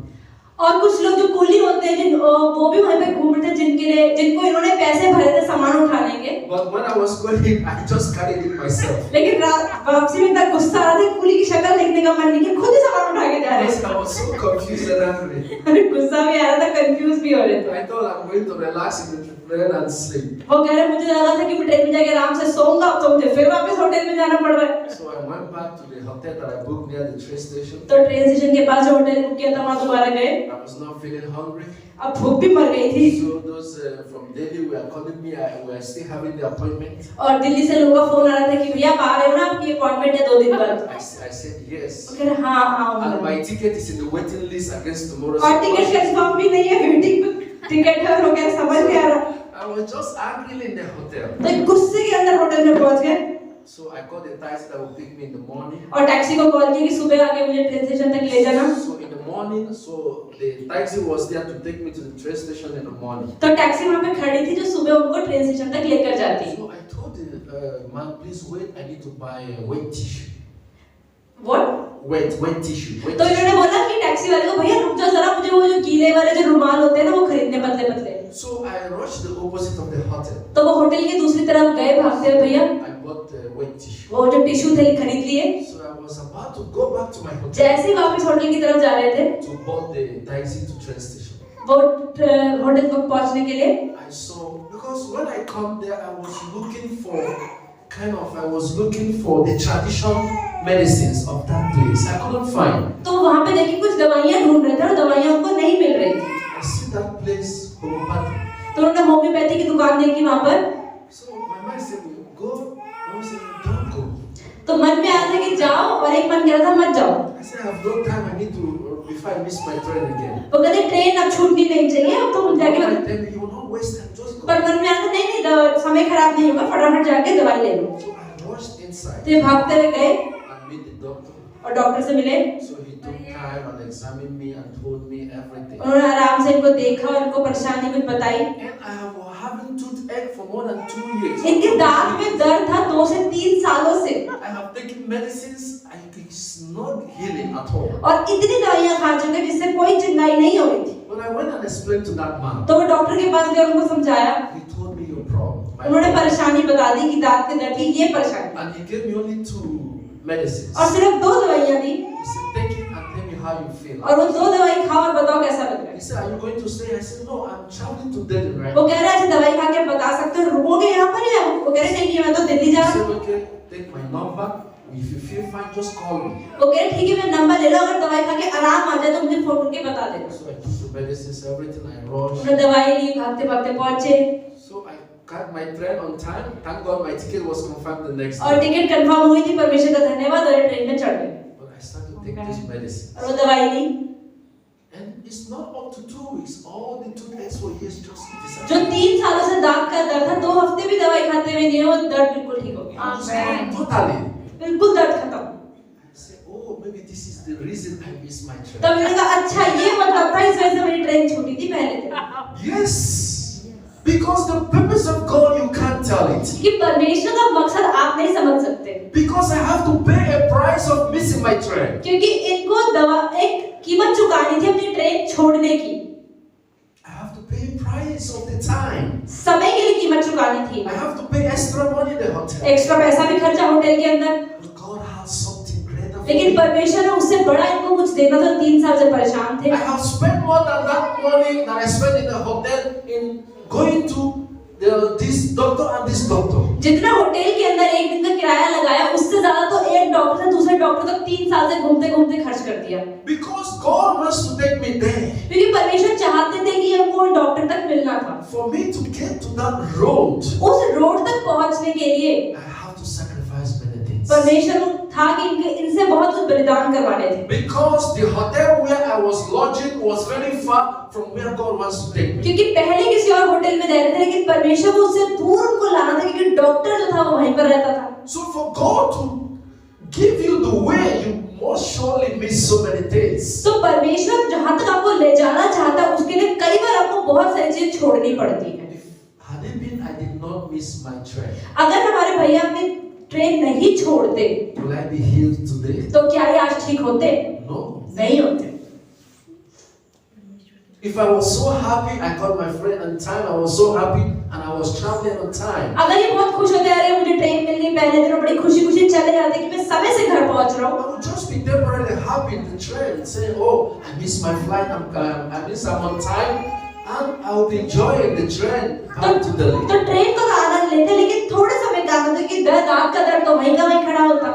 और कुछ लोग जो कूली होते हैं वो भी वहाँ पे घूम रहे थे जिनको इन्होंने पैसे भरे थे सामान उठाने के। But when I was going, I just carried it myself. लेकिन वापसी में इतना गुस्सा आ रहा था, कूली की शक्ल देखने का मन नहीं किया, खुद ही सामान उठा के जा रहे Yes, I was so confused and angry. थे। गुस्सा भी आ रहा था, कंफ्यूज भी हो रहे थे। I thought I'm going to relax in the train and sleep. वो कह रहे मुझे लगा था कि मैं ट्रेन में जाके आराम से सोऊंगा, अब तो मुझे फिर वापस होटल में जाना पड़ रहा है। So I went back to the hotel that I booked near the train station. तो ट्रेन स्टेशन के पास जो होटल बुक किया था वहाँ दोबारा गए। I was not feeling hungry. अब भूख भी मर गई थी। So those from Delhi were calling me. We were still having the appointment. और दिल्ली से लोगों का फोन आ रहा था कि भैया आप आ रहे हो ना, आपकी अपॉइंटमेंट है 2 दिन बाद। I said yes. वो कह रहे हाँ And आऊंगा। my ticket is in the waiting list against tomorrow. और टिकट कंफर्म भी नहीं है, वेटिंग टिकट है, हो गया समझ नहीं आ रहा। I was just angry in the hotel. तो एक गुस्से के अंदर होटल में पहुंच गए So I called the taxi that will pick me in the morning. और टैक्सी को कॉल की कि सुबह आके मुझे ट्रेन स्टेशन तक ले जाना। So in the morning, so the taxi was there to take me to the train station in the morning. तो टैक्सी वहाँ पे खड़ी थी जो सुबह उनको ट्रेन स्टेशन तक लेकर जाती। So I told the man, please wait. I need to buy a wet tissue. What? Wet tissue. तो इन्होंने बोला कि टैक्सी वाले को भैया रुक जाओ जरा, मुझे वो जो गीले वाले जो रुमाल होते हैं ना वो खरीदने पतले पतले। So I rushed the opposite of the hotel. तो वो होटल की दूसरी तरफ गए भागते हुए भैया, I bought the wet tissue. वो जो टिश्यू थे खरीद लिए। So I was about to go back to my hotel जैसे ही वापस होटल की तरफ जा रहे थे, to board the taxi to train station. वो होटल तक पहुंचने के लिए I saw, because when I come there, I was looking for the traditional medicines of that place. I couldn't find. तो वहाँ पे देखिए कुछ दवाइयाँ ढूंढ रहे थे और दवाइयाँ उनको नहीं मिल रही थी। I see that place, homeopathy. तो उन्होंने होम्योपैथी की दुकान देखी वहाँ पर। So my mind said, go. I said, don't go. तो मन में आया था कि जाओ और एक मन कह रहा था मत जाओ। I said, I have no time. I need to, before I miss my train again. वो कहते ट्रेन अब छूटनी नहीं चाहिए, अब तो जाके Then you will not waste time. Just go. पर मन में आया था नहीं समय खराब नहीं होगा, फटाफट जाके दवाई ले लो। So I rushed inside. तो ये भागते हुए गए And meet the doctor. और डॉक्टर से मिले। So he took time and examined me and told me everything. उन्होंने आराम से इनको देखा और इनको परेशानी कुछ बताई। And I have having toothache for more than 2 years. इनके दांत में दर्द था 2 से 3 सालों से। I have taken medicines and it's not healing at all. और इतनी दवाइयाँ खा चुके जिससे कोई चिंगाई नहीं हो रही थी। When I went and explained to that man, तो वो डॉक्टर के पास गए, उनको समझाया। he told me your problem. उन्होंने परेशानी बता दी कि दांत के दर्द की ये परेशानी। And he gave me only 2 medicines. और सिर्फ 2 दवाइयाँ दी। He said, take it and tell me how you feel. और वो 2 दवाई खाओ और बताओ कैसा लग रहा है। He said, are you going to stay? I said, no, I'm traveling to Delhi right वो now. कह रहा है ऐसे दवाई खा के बता सकते हो रुकोगे यहाँ पर या? वो कह रहे नहीं मैं तो दिल्ली जा He रहा हूँ। said, okay, take my number. If you feel fine, just call me. वो कह रहे ठीक है मैं नंबर ले लो, अगर दवाई खा के आराम आ जाए तो मुझे फोन करके बता देना। So I took the medicines, everything. I rushed. उन्होंने दवाई ली, भागते भागते पहुंचे So I got my train on time. Thank God my ticket was confirmed the next और day. टिकट कंफर्म हुई थी, परमेश्वर का धन्यवाद, और ट्रेन में चढ़ गए But I started to take this medicine. और वो दवाई ली। And it's not up to 2 weeks. All the toothaches for years just जो disappeared. 3 सालों से दांत का दर्द था, 2 हफ्ते भी दवाई खाते हुए नहीं है, वो दर्द बिल्कुल ठीक हो गया। It was gone totally. बिल्कुल दर्द खत्म। I said, oh, maybe this is the reason I missed my train. तब मैंने कहा अच्छा ये मतलब था, इस वजह से मेरी ट्रेन छूटी थी पहले से। Yes. Because the purpose of God, you can't tell it. कि परमेश्वर का मकसद आप नहीं समझ सकते। Because I have to pay a price of missing my train. क्योंकि इनको एक कीमत चुकानी थी अपनी ट्रेन छोड़ने की। I have to pay a price of the time. समय के लिए कीमत चुकानी थी। I have to pay extra money in the hotel. Extra पैसा भी खर्चा होटल के अंदर। But God has something greater for लेकिन me. परमेश्वर ने उससे बड़ा इनको कुछ देना था। 3 साल से परेशान थे। I have spent more than that money that I spent in the hotel in going to this doctor and this doctor. जितना होटल के अंदर एक दिन का किराया लगाया, उससे ज्यादा तो एक डॉक्टर से दूसरे डॉक्टर तक 3 साल से घूमते घूमते खर्च कर दिया। Because God wants to take me there. क्योंकि परमेश्वर चाहते थे कि हमको डॉक्टर तक मिलना था। For me to get to that road, उस रोड तक पहुंचने के लिए I have to sacrifice many things. परमेश्वर था कि इनसे बहुत कुछ बलिदान करवाने थे। Because the hotel where I was lodging was very far from where God wants to take me. क्योंकि पहले किसी और होटल में रह रहे थे, लेकिन परमेश्वर को उससे दूर उनको लाना था, क्योंकि डॉक्टर जो था वो वहीं पर रहता था। So for God to give you the way, you must surely miss so many things. तो परमेश्वर जहाँ तक आपको ले जाना चाहता है, उसके लिए कई बार आपको बहुत सारी चीजें छोड़नी पड़ती है। Had it been I did not miss my train, अगर हमारे भैया अपनी ट्रेन नहीं छोड़ते will I be healed today? तो क्या ये आज ठीक होते? No. नहीं होते। If I was so happy, I called my friend on time. I was so happy, and I was traveling on time. अगर ये बहुत खुश होते, अरे मुझे ट्रेन मिल गई पहले दिन, बड़ी खुशी खुशी चले जाते कि मैं समय से घर पहुंच रहा I हूँ। would just be temporarily happy in the train, saying, "Oh, I missed my flight. I'm on time." And I would enjoy the train back to Delhi. तो ट्रेन का आनंद लेते, लेकिन थोड़े समय का आनंद, कि दर्द आपका दर्द तो वहीं का वहीं खड़ा होता।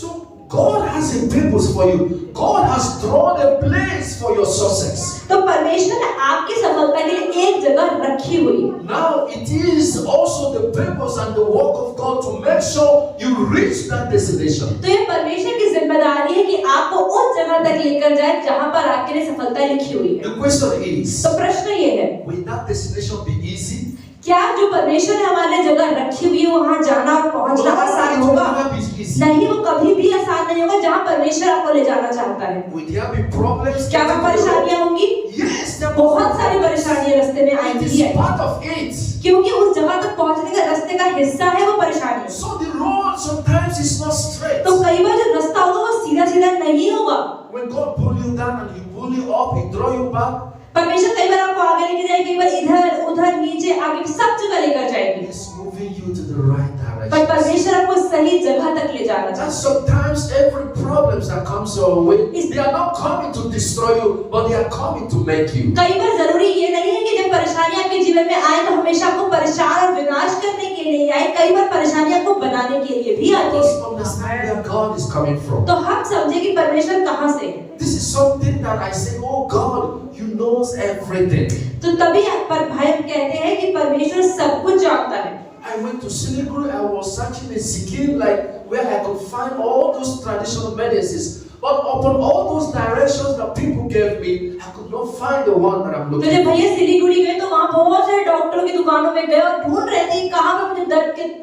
So God has a purpose for you. God has drawn a place for your success. तो परमेश्वर ने आपकी सफलता के लिए एक जगह रखी हुई है। Now it is also the purpose and the work of God to make sure you reach that destination. तो ये परमेश्वर की जिम्मेदारी है कि आपको उस जगह तक लेकर जाए जहां पर आपके लिए सफलता लिखी हुई है। The question is, तो प्रश्न ये है, will that destination be easy? क्या जो परमेश्वर ने हमारे लिए जगह रखी हुई है वहां जाना और पहुंचना आसान It will होगा? never be easy. नहीं, वो कभी भी आसान नहीं होगा। जहां परमेश्वर आपको ले जाना चाहता है, Will there be problems? क्या वहाँ परेशानियां होंगी? Yes, there will बहुत be सारी problems. परेशानियां रास्ते में It आएंगी is है, part of it. क्योंकि उस जगह तक पहुंचने का रास्ते का हिस्सा है वो परेशानी। So the road sometimes is not straight. तो कई बार जो रास्ता होगा वो सीधा सीधा नहीं होगा। When God pull you down and He pull you up, He draw you back. परमेश्वर कई बार आपको आगे लेके जाएगी, कई बार इधर उधर नीचे आगे सब जगह लेकर जाएगी। He's moving you to the right direction. पर direction. परमेश्वर आपको सही जगह तक ले जाना And चाहता sometimes every problems that comes your way, they are not coming to destroy you, but they are coming to make you. है। कई बार जरूरी ये नहीं है कि जब परेशानी आपके जीवन में आए तो हमेशा आपको परेशान और विनाश करने के लिए आए। कई बार परेशानी आपको बनाने के लिए भी आती Just है। understand where God is coming from. तो हम समझे कि परमेश्वर कहाँ से है। This is something that I say, oh God, you knows everything. तो तभी पर भाई हम कहते हैं कि परमेश्वर सब कुछ जानता है। I went to Siliguri, I was searching in Sikkim, like where I could find all those traditional medicines. But upon all those directions that people gave me, I could not find the one that I'm तो looking जब for. भैया सिलीगुड़ी गए तो वहाँ बहुत सारे डॉक्टरों की दुकानों में गए और ढूंढ रहे थे कि कहाँ पे मुझे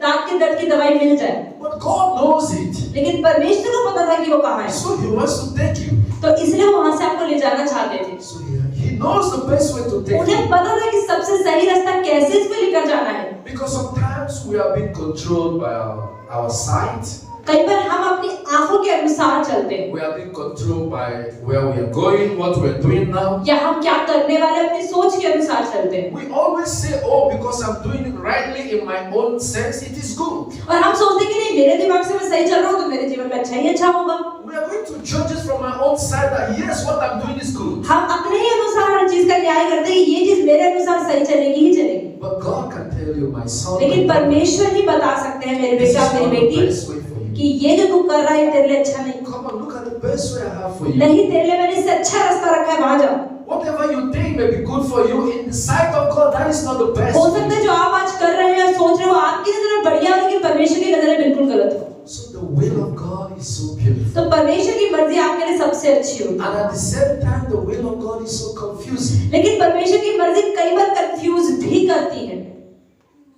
दांत के दर्द की दवाई मिल जाए। But God knows it. लेकिन परमेश्वर को पता था कि वो कहाँ है। So He wants to take you. तो इसलिए वहाँ से आपको ले जाना चाहते थे। So He knows the best way to take you. उन्हें पता था कि सबसे सही रास्ता कैसे इसको लेकर जाना है। Because sometimes we are being controlled by our sight. कई बार हम अपनी आंखों के अनुसार चलते हैं। We are being controlled by where we are going, what we are doing now. या हम क्या करने वाले अपनी सोच के अनुसार चलते हैं। We always say, oh, because I'm doing it rightly in my own sense, it is good. और हम सोचते हैं कि नहीं मेरे दिमाग से मैं सही चल रहा हूँ तो मेरे जीवन में अच्छा ही अच्छा होगा। We are going to judge it from my own side that yes, what I'm doing is good. हम अपने ही अनुसार हर चीज का न्याय करते हैं कि ये चीज मेरे अनुसार सही चलेगी ही चलेगी। But God can tell you, my son, लेकिन परमेश्वर ही बता सकते हैं मेरे this is बेटा मेरी not the बेटी best way for you. कि ये जो तू कर रहा है तेरे लिए अच्छा नहीं। Come on, look at the best way I have for you. नहीं तेरे लिए मैंने इससे अच्छा रास्ता रखा है, वहां जाओ। Whatever you think may be good for you, in the sight of God, that is not the best. हो सकता है जो आप आज कर रहे हैं सोच रहे हो आपकी नजर में बढ़िया हो लेकिन परमेश्वर की नजर में बिल्कुल गलत हो। So the will of God is so beautiful. तो परमेश्वर की मर्जी आपके लिए सबसे अच्छी होगी। And at the same time, the will of God is so confusing. लेकिन परमेश्वर की मर्जी कई बार कंफ्यूज भी करती है।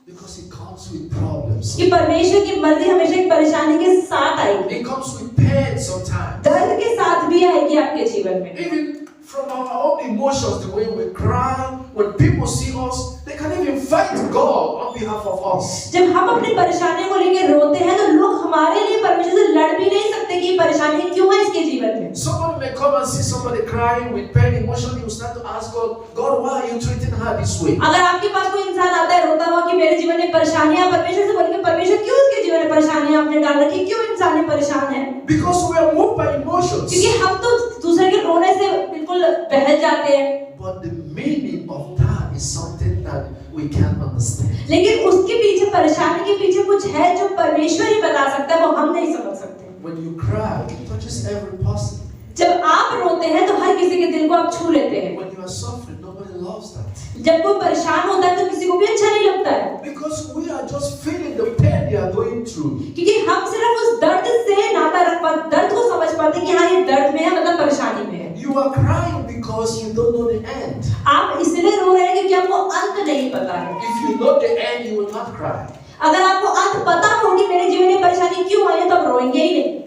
Because it comes with problems. कि परमेश्वर की मर्जी हमेशा एक परेशानी के साथ आएगी। It comes with pain sometimes. दर्द के साथ भी आएगी आपके जीवन में। Even from our own emotions, the way we cry, when people see us, they can even fight God on behalf of us. जब हम अपनी परेशानी को लेकर रोते हैं तो लोग हमारे लिए परमेश्वर से लड़ भी नहीं सकते कि ये परेशानी क्यों है इसके जीवन में। Someone may come and see somebody crying with pain, emotionally, you start to ask God, God, why are you treating her this way? अगर आपके पास कोई इंसान आता है रोता हुआ कि मेरे जीवन में परेशानियां, परमेश्वर से बोलेंगे परमेश्वर क्यों इसके जीवन में परेशानियां आपने डाल रखी, क्यों इंसान ये परेशान है? Because we are moved by emotions. क्योंकि हम तो दूसरे के रोने से बिल्कुल बहल जाते हैं। But the meaning of that is something that we can't understand. लेकिन उसके पीछे परेशानी के पीछे कुछ है जो परमेश्वर ही बता सकता है, वो हम नहीं समझ सकते। When you cry, it touches every person. जब आप रोते हैं तो हर किसी के दिल को आप छू लेते हैं। When you are suffering, nobody loves that. जब कोई परेशान होता है तो किसी को भी अच्छा नहीं लगता है। Because we are just feeling the pain they are going through. क्योंकि हम सिर्फ उस दर्द से नाता रख पाते, दर्द को समझ पाते हैं कि हाँ ये दर्द में है, मतलब परेशानी में है। You are crying because you don't know the end. आप इसलिए रो रहे हैं क्योंकि आपको अंत नहीं पता है। If you know the end, you will not cry. अगर आपको अंत पता हो कि मेरे जीवन में परेशानी क्यों आई है तो आप रोएंगे ही नहीं।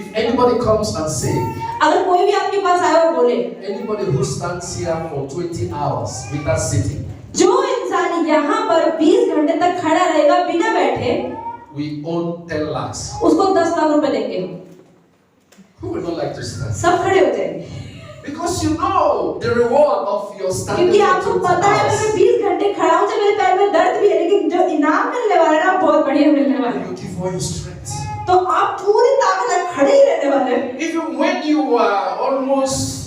If anybody comes and say, अगर कोई भी आपके पास आए और बोले, anybody who stands here for 20 hours without sitting, जो इंसान यहाँ पर 20 घंटे तक खड़ा रहेगा बिना बैठे, we own 10 lakhs. उसको 10 लाख रुपए देंगे। Who would not like to stand? सब खड़े हो जाएंगे। Because you know the reward of your standing क्योंकि for आपको 20 पता है मैं hours. 20 घंटे खड़ा हूँ, जब मेरे पैर में दर्द भी है, लेकिन जो इनाम मिलने वाला है ना बहुत बढ़िया मिलने वाला है। You give all your strength. तो आप पूरी ताकत से खड़े ही रहने वाले हैं। Even when you are almost,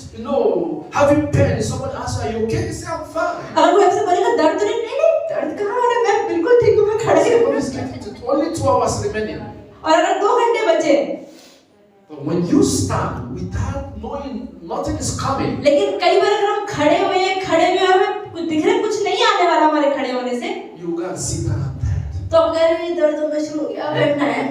having pain, someone asks, are you okay? You say, I'm fine. अगर कोई आपसे बोलेगा दर्द तो नहीं, दर्द कहाँ हो रहा है, मैं बिल्कुल ठीक हूँ, मैं खड़े ही हूँ। It's getting to only 2 hours remaining. और अगर 2 घंटे बचे, But when you stand without knowing nothing is coming, लेकिन कई बार अगर हम खड़े हुए हैं, हमें कुछ दिख रहा है, कुछ नहीं आने वाला हमारे खड़े होने से, you can sit down and bed. तो अगर ये दर्द होना शुरू हो गया, बैठना है,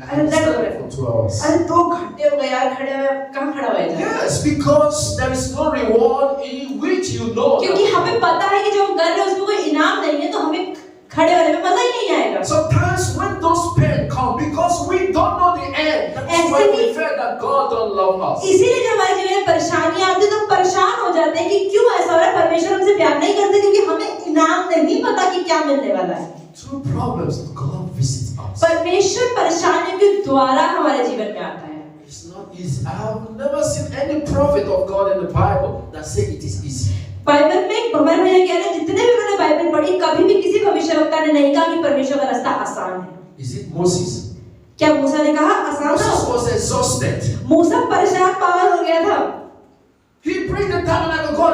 And stand for 2 hours. अरे 2 घंटे हो गए यार खड़े हुए, कहाँ खड़ा हुआ है? Yes, because there is no reward in which you know. क्योंकि हमें पता है कि जो हम कर रहे हैं उसमें कोई इनाम नहीं है, तो हमें खड़े होने में मजा ही नहीं आएगा। Sometimes when those pain come, because we don't know the end, that's why we feel that God don't love us. इसीलिए जब हमारे जीवन में परेशानियां आती है तो परेशान हो जाते हैं कि क्यों ऐसा हो रहा है, परमेश्वर हमसे प्यार नहीं करते क्योंकि हमें इनाम नहीं पता कि क्या मिलने वाला है। Through problems, God visits us. परमेश्वर परेशानियों के द्वारा हमारे जीवन में आता है। It's not easy. I have never seen any prophet of God in the Bible that say it is easy. Bible में हमारे भैया कह रहे हैं जितने भी उन्होंने बाइबल पढ़ी कभी भी किसी भविष्यवक्ता ने नहीं कहा कि परमेश्वर का रास्ता आसान है। Is it Moses? क्या मूसा ने कहा आसान था? Moses was exhausted. मूसा परेशान पागल हो गया था। He prayed the tabernacle, God,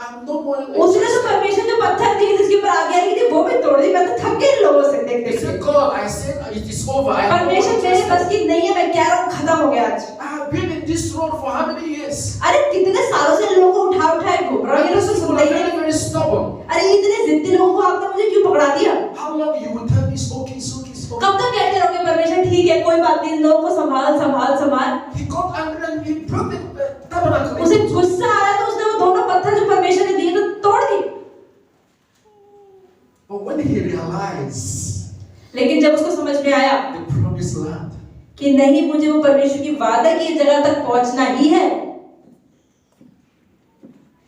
I'm no more. उसने तो परमेश्वर जो पत्थर दिए जिसके ऊपर आज्ञा की थी वो भी तोड़ दी। मैं तो थक गई लोगों से देख He देख said, के। God, I said it is over. I have no परमेश्वर more मेरे to बस say. की नहीं है, मैं कह रहा हूँ खत्म हो गया आज। I have been in this road for how many years? अरे कितने सालों से लोगों को उठा उठाए घूम रहा हूँ, ये लोग तो These people सुनते are ही very, नहीं। very stubborn. अरे इतने जिद्दी लोगों को आपने मुझे क्यों पकड़ा दिया? How long you will tell me it's okay, it's okay, it's okay? कब तक कहते रहोगे परमेश्वर ठीक है कोई बात नहीं, इन लोगों को संभाल संभाल संभाल। He got angry and he broke the tabernacle. उसे गुस्सा आया तो उसने वो दोनों पत्थर जो परमेश्वर ने दिए तो तोड़ दी। But when he realized लेकिन जब उसको समझ में आया the promised land, कि नहीं मुझे वो परमेश्वर की वादा की जगह तक पहुंचना ही है,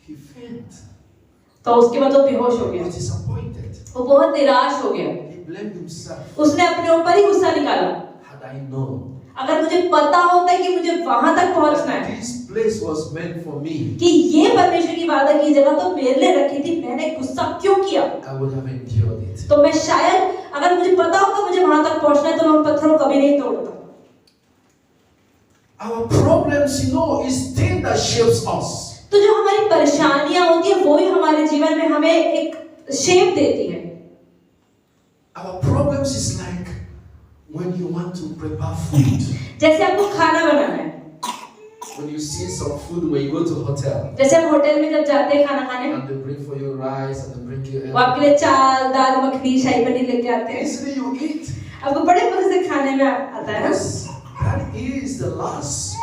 he failed. तो उसके बाद वो बेहोश हो He गया। was disappointed. वो बहुत निराश हो गया। He blamed himself. उसने अपने ऊपर ही गुस्सा निकाला। Had I known अगर मुझे पता होता कि मुझे वहां तक पहुंचना that है, this place was meant for me, कि ये परमेश्वर की वादा की जगह तो मेरे लिए रखी थी, मैंने गुस्सा क्यों किया? I would have endured it. तो मैं शायद अगर मुझे पता होता मुझे वहां तक पहुंचना है तो मैं उन पत्थरों को कभी नहीं तोड़ता। Our problems, is thing that shapes us. तो जो हमारी परेशानियां होती है वो ही हमारे जीवन में हमें एक शेप देती है। Our problems is like when you want to prepare food. जैसे आपको खाना बनाना है, When you see some food when you go to hotel जैसे हम होटल में जब जाते हैं खाना खाने, and they bring for you rice and they bring you वो आपके लिए चावल दाल मखनी शाही पनीर लेके आते हैं, easily you eat. आपको बड़े मजे से खाने में आता है ना, Yes, that is the last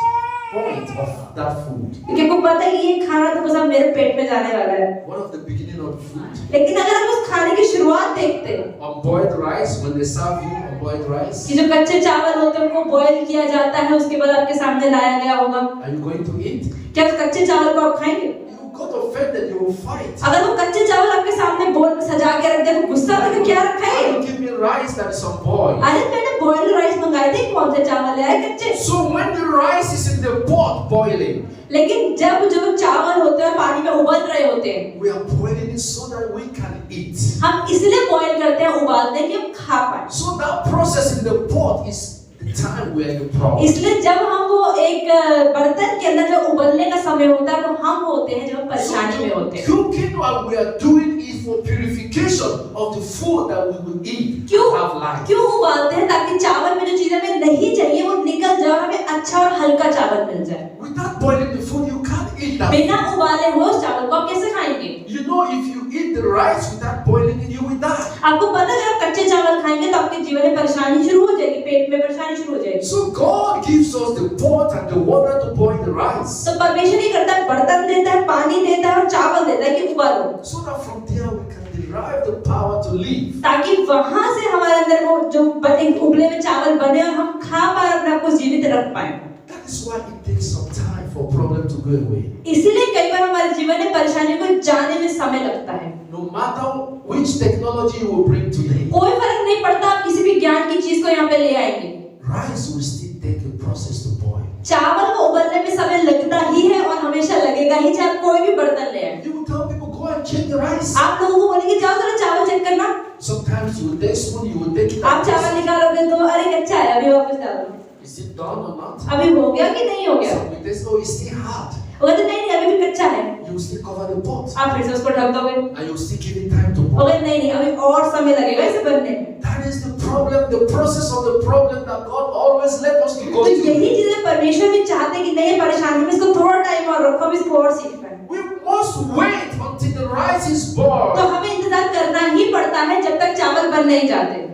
point of that food. क्योंकि आपको पता है कि ये खाना तो बस अब मेरे पेट में जाने वाला है। One of the beginning of the food. लेकिन अगर आप उस खाने की शुरुआत देखते हैं Unboiled rice, when they serve you unboiled rice, कि जो कच्चे चावल होते हैं उनको बॉईल किया जाता है, उसके बाद आपके सामने लाया गया होगा, are you going to eat? क्या उस कच्चे चावल को आप खाएंगे? You got offended, you will fight. अगर वो कच्चे चावल आपके सामने बोल में सजा के रख दे तो गुस्सा तो क्या रखा है? You give me rice that is unboiled. अरे मैंने बॉइल्ड राइस मंगाए थे, कौन से चावल है कच्चे? So when the rice is in the pot boiling, लेकिन जब जो चावल होते हैं पानी में उबल रहे होते हैं, we are boiling it so that we can eat. हम इसलिए बॉईल करते हैं, उबालते हैं कि हम खा पाए। So that process in the pot is the time we are in the problem. इसलिए जब हम वो एक बर्तन के अंदर जो उबलने का समय होता है वो हम होते हैं जब हम परेशानी में होते हैं। Cooking what we are doing is for purification of the food that we will eat क्यों to have life. क्यों उबालते हैं? ताकि चावल में जो चीजें हमें नहीं चाहिए वो निकल जाए, हमें अच्छा और हल्का चावल मिल जाए। Without boiling the food, you can't eat that. बिना उबाले हुए उस चावल को आप कैसे खाएंगे? You know, if you eat the rice without boiling it, you will die. आपको पता है अगर आप कच्चे चावल खाएंगे तो आपके जीवन में परेशानी शुरू हो जाएगी, पेट में परेशानी शुरू हो जाएगी। So God gives us the pot and the water to boil the rice. तो परमेश्वर ये करता है, बर्तन देता है, पानी देता है और चावल देता है कि उबालो, So that from there we can derive the power to live. ताकि वहां से हमारे अंदर वो जो एक उबले में चावल बने और हम खा पाए, अपने आप को जीवित रख पाए। That is why it takes some time for problem to go away. इसीलिए कई बार हमारे जीवन में परेशानी को जाने में समय लगता है। No matter which technology you will bring today, कोई फर्क नहीं पड़ता आप किसी भी ज्ञान की चीज को यहाँ पे ले आएंगे, rice will still take a process to boil. चावल को उबलने में समय लगता ही है और हमेशा लगेगा ही, चाहे आप कोई भी बर्तन ले आए। You will tell people, go and check the rice. आप लोगों को बोलेंगे जाओ जरा चावल चेक करना, Sometimes you will take spoon, you will take it. आप चावल निकालोगे तो अरे कच्चा है, अभी वापस डाल दो, Is it done or not? अभी हो गया कि नहीं हो गया? So with this, oh, it's still hard. वो कहते नहीं नहीं अभी भी कच्चा है, You will still cover the pot आप फिर से उसको ढक दोगे, and you will still give it time to वो boil. कहते नहीं नहीं अभी और समय लगेगा इसे बनने में। That is the problem, the process of the problem that God always let us to go तो through. यही चीजें परमेश्वर भी चाहते हैं कि नहीं परेशानी में इसको थोड़ा टाइम और रखो, अब इसको और सीखना है। We must wait until the rice is तो boiled. हमें इंतजार करना ही पड़ता है जब तक चावल बन नहीं जाते,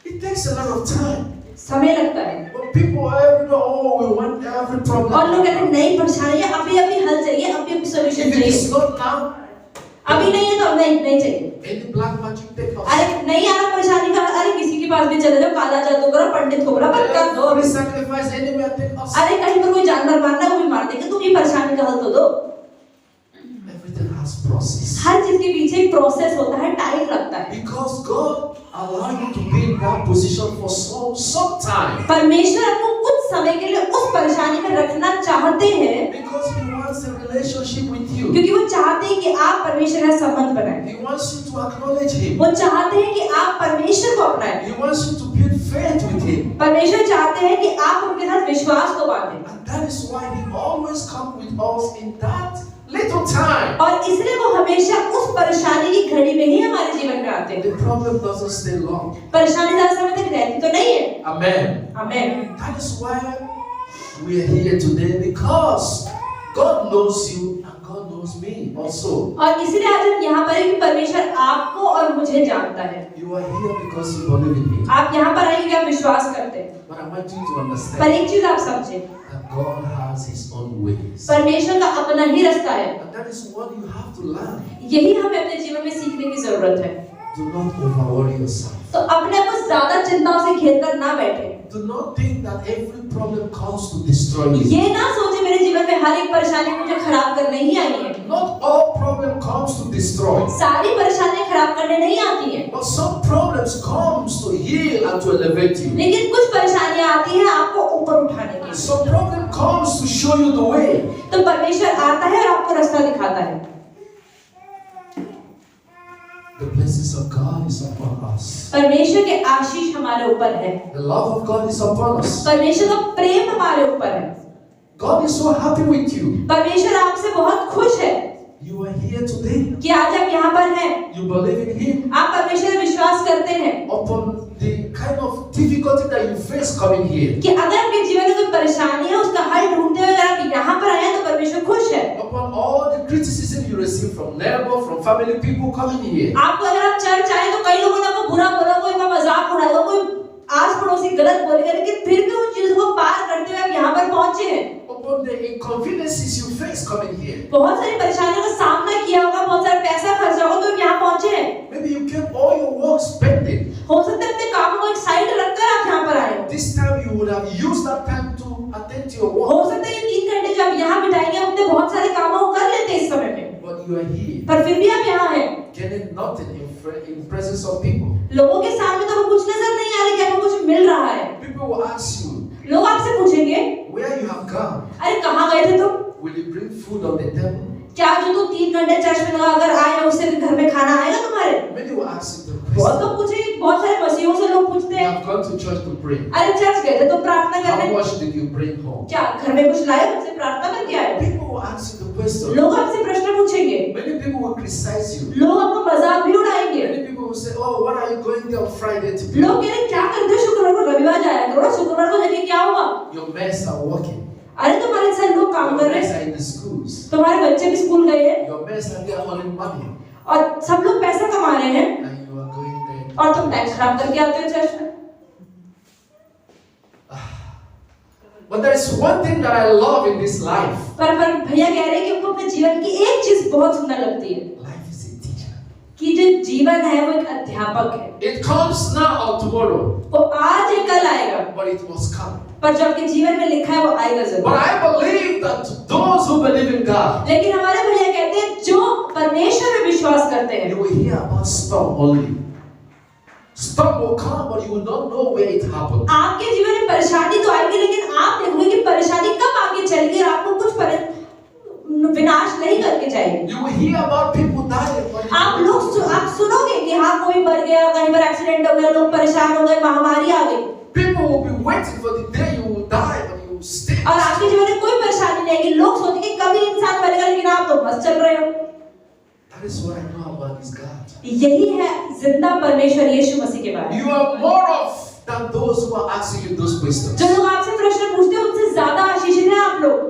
It takes a lot of time. समय लगता है। But people every day, oh, we want every problem. और लोग कहते हैं नहीं परेशानी है, अभी अभी हल चाहिए, अभी अभी सोल्यूशन If it is चाहिए, not now, अभी नहीं है तो नहीं चाहिए। any black magic take us. अरे नहीं आ रहा परेशानी का, अरे किसी के पास भी चले जाओ, काला जादू करो, पंडित को बोला पर कर दो, Every sacrifice anywhere take us. अरे कहीं पर कोई जानवर मारना है वो भी मार देंगे, तुम ये परेशानी का हल तो दो। Everything has process. हर चीज के पीछे एक प्रोसेस होता है, टाइम लगता है। Because God allowed you to be in that position for some time. परमेश्वर आपको कुछ समय के लिए उस परेशानी में रखना चाहते हैं, because He wants a relationship with you. क्योंकि वो चाहते हैं कि आप परमेश्वर का संबंध बनाएं। He wants you to acknowledge Him. वो चाहते हैं कि आप परमेश्वर को अपनाएं। He wants you to build faith with Him. परमेश्वर चाहते हैं कि आप उनके साथ विश्वास को बांधें। And that is why He always comes with us in that little time. और इसलिए वो हमेशा उस परेशानी की घड़ी में ही हमारे जीवन में आते हैं। The problem doesn't stay long. परेशानी ज़्यादा समय तक रहती तो नहीं है। Amen. आमीन। That is why we are here today, because God knows you and God knows me also. और इसलिए आज हम यहाँ पर हैं कि परमेश्वर आपको और मुझे जानता है। You are here because you believe in me. आप यहाँ पर आए क्योंकि आप विश्वास करते हैं। But I want you to understand पर एक चीज आप समझें, that God has His own ways. परमेश्वर का अपना ही रास्ता है। And that is what you have to learn. यही हमें अपने जीवन में सीखने की जरूरत है। Do not overworry yourself. तो अपने आप को ज्यादा चिंताओं से घेर कर ना बैठे। Do not think that every problem comes to destroy you. ये ना सोचे मेरे जीवन में हर एक परेशानी मुझे खराब करने ही आई है। Not all problem comes to destroy. सारी परेशानियां खराब करने नहीं आती हैं। But some problems comes to heal and to elevate you. लेकिन कुछ परेशानियां आती हैं आपको ऊपर उठाने के लिए। Some problem comes to show you the way. तो परमेश्वर आता है और आपको रास्ता दिखाता है। The blessings of God is upon us. परमेश्वर के आशीष हमारे ऊपर है। The love of God is upon us. परमेश्वर का प्रेम हमारे ऊपर है। God is so happy with you. परमेश्वर आपसे बहुत खुश है You are here today. कि आज आप यहाँ पर हैं। You believe in Him. आप परमेश्वर में विश्वास करते हैं Upon the kind of difficulty that you face coming here. कि अगर आपके जीवन में कोई परेशानी है उसका हल ढूंढते हुए अगर आप यहाँ पर आए हैं तो परमेश्वर खुश है। Upon all the criticism you receive from neighbor, from family people coming here. आपको अगर आप चर्च आए तो कई लोगों ने आपको बुरा बोला, कोई आपका मजाक उड़ाएगा, कोई आस पड़ोसी गलत बोलेगा, लेकिन फिर भी उन चीजों को पार करते हुए आप यहाँ पर पहुंचे हैं। Upon the inconveniences you face coming here. बहुत सारी परेशानियों का सामना किया होगा, बहुत सारा पैसा खर्चा होगा, तो आप यहाँ पहुंचे हैं। Maybe you kept all your work spending. हो सकता है अपने कामों को एक साइड रखकर आप यहाँ पर आए हो। This time you would have used that time to attend to your work. हो सकता है ये 3 घंटे जो आप यहाँ बिताएंगे अपने बहुत सारे कामों को कर लेते हैं इस समय में, But you are here, पर फिर भी आप यहाँ हैं। getting nothing in presence of people. लोगों के सामने तो आपको कुछ नजर नहीं आ रहा कि आपको कुछ मिल रहा है। People will ask you, लोग आपसे पूछेंगे, where you have gone? अरे कहाँ गए थे तुम? Will you bring food on the table? क्या जो तुम 3 घंटे चर्च में लगा अगर आए हैं उससे घर में खाना आएगा तुम्हारे? Many will ask you the बहुत question. लोग पूछेंगे, बहुत सारे मसीहों से लोग पूछते You हैं, have gone to church to pray. अरे चर्च गए थे तो प्रार्थना How करने, much did you bring home? क्या घर में कुछ लाए उनसे प्रार्थना करके आए? People will ask you the question. लोग आपसे प्रश्न पूछेंगे, Many people will criticize you. लोग आपको मजाक भी उड़ाएंगे। Many people will say, oh, what are you going there on Friday to do? लोग कह रहे क्या करते हो, शुक्रवार को रविवार जाया करो, शुक्रवार को जाके क्या हुआ? Your men are working. अरे तुम्हारे साथ लोग काम Your कर men रहे हैं, are in the schools. तुम्हारे बच्चे भी स्कूल गए हैं Your men are there earning money. और सब लोग पैसा कमा रहे हैं And you are going there. और तुम टाइम खराब करके आते हो चर्च में। But there is one thing that I love in this life. पर भैया कह रहे हैं कि उनको अपने जीवन की एक चीज बहुत सुंदर लगती है Life is a teacher. कि जो जीवन है वो एक अध्यापक है। It comes now or tomorrow, वो आज है कल आएगा, but it must come. पर जो आपके जीवन में लिखा है वो आएगा But जरूर। I believe that those who believe in God, लेकिन हमारे भैया कहते हैं जो परमेश्वर में विश्वास करते हैं, you will hear about storm only. Storm will come, but you will not know where it happened. आपके जीवन में परेशानी तो आएगी लेकिन आप देखोगे कि परेशानी कब आगे चलेगी और आपको कुछ विनाश नहीं करके जाएगी। You will hear about people dying. But आप सुनोगे कि हाँ कोई मर गया, कहीं पर एक्सीडेंट हो गया, लोग परेशान हो गए, महामारी आ गई, people will be waiting for the day you will die, but you will stay. और आपके जीवन में कोई परेशानी नहीं आएगी। लोग सोचेंगे कभी इंसान मरेगा लेकिन आप तो मस्त चल रहे हो। That is what I know about this God. यही है जिंदा परमेश्वर यीशु मसीह के बारे में। You are more of than those who are asking you those questions. जो लोग आपसे प्रश्न पूछते हैं उनसे ज्यादा आशीषित हैं आप लोग।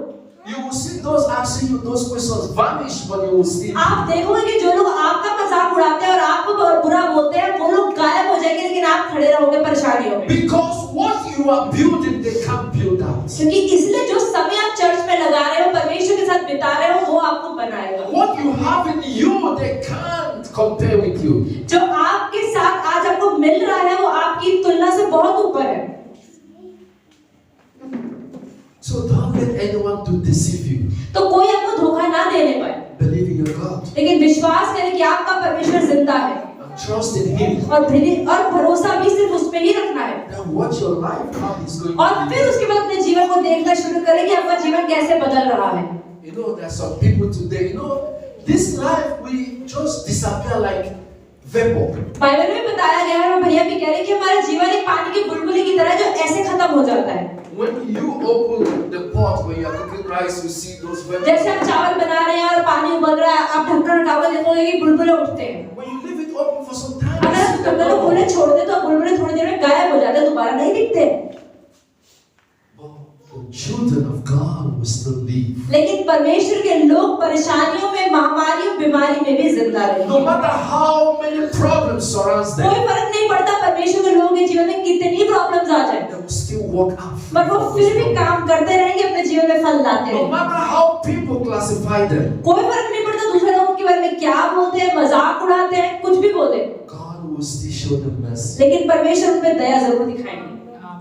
You will see those asking you those questions vanish, but you will see. आप देखोगे कि जो लोग आपका मजाक उड़ाते हैं और आपको बुरा बोलते हैं वो लोग गायब हो जाएंगे लेकिन आप खड़े रहोगे परेशानियों में। Because what you are building, they can't build out. क्योंकि इसलिए जो समय आप चर्च में लगा रहे हो, परमेश्वर के साथ बिता रहे हो, वो आपको बनाएगा। What you have in you, they can't compare with you. जो आपके साथ आज आपको मिल रहा है वो आपकी तुलना से बहुत ऊपर है। So don't let anyone to deceive you. तो कोई आपको धोखा ना देने पाए, Believe in your God. लेकिन विश्वास करें कि आपका परमेश्वर जिंदा है। And trust in Him. और भरोसा भी सिर्फ उस पे ही रखना है। Then watch your life how it's going और to फिर be. उसके बाद अपने जीवन को देखना शुरू करें कि आपका जीवन कैसे बदल रहा है। You know, there are some people today, this life we just disappear like vapor. Bible में बताया गया है और भैया भी कह रहे हैं कि हमारा जीवन एक पानी के बुलबुले की तरह है जो ऐसे खत्म हो जाता है। When you open the pot when you are cooking rice, you see those vapors. जैसे हम चावल बना रहे हैं और पानी उबल रहा है, आप ढक्कन हटाओगे देखोगे कि बुलबुले उठते हैं। When you leave it open for some time, अगर आप ढक्कन को खुले छोड़ दे तो बुलबुले थोड़ी देर में गायब हो जाते हैं, दोबारा नहीं दिखते। the children of God will still live. लेकिन परमेश्वर के लोग परेशानियों में, महामारियों, बीमारी में भी जिंदा No रहेंगे। matter how many problems surrounds them, कोई फर्क नहीं पड़ता परमेश्वर के लोगों के जीवन में कितनी प्रॉब्लम्स आ जाए, they will still walk out. पर वो फिर भी काम करते रहेंगे, अपने जीवन में फल लाते No रहेंगे। matter how people classify them, कोई फर्क नहीं पड़ता दूसरे लोगों के बारे में क्या बोलते हैं, मजाक उड़ाते हैं, कुछ भी बोलते हैं, God will still show them mercy. लेकिन परमेश्वर उन पे दया जरूर दिखाएंगे।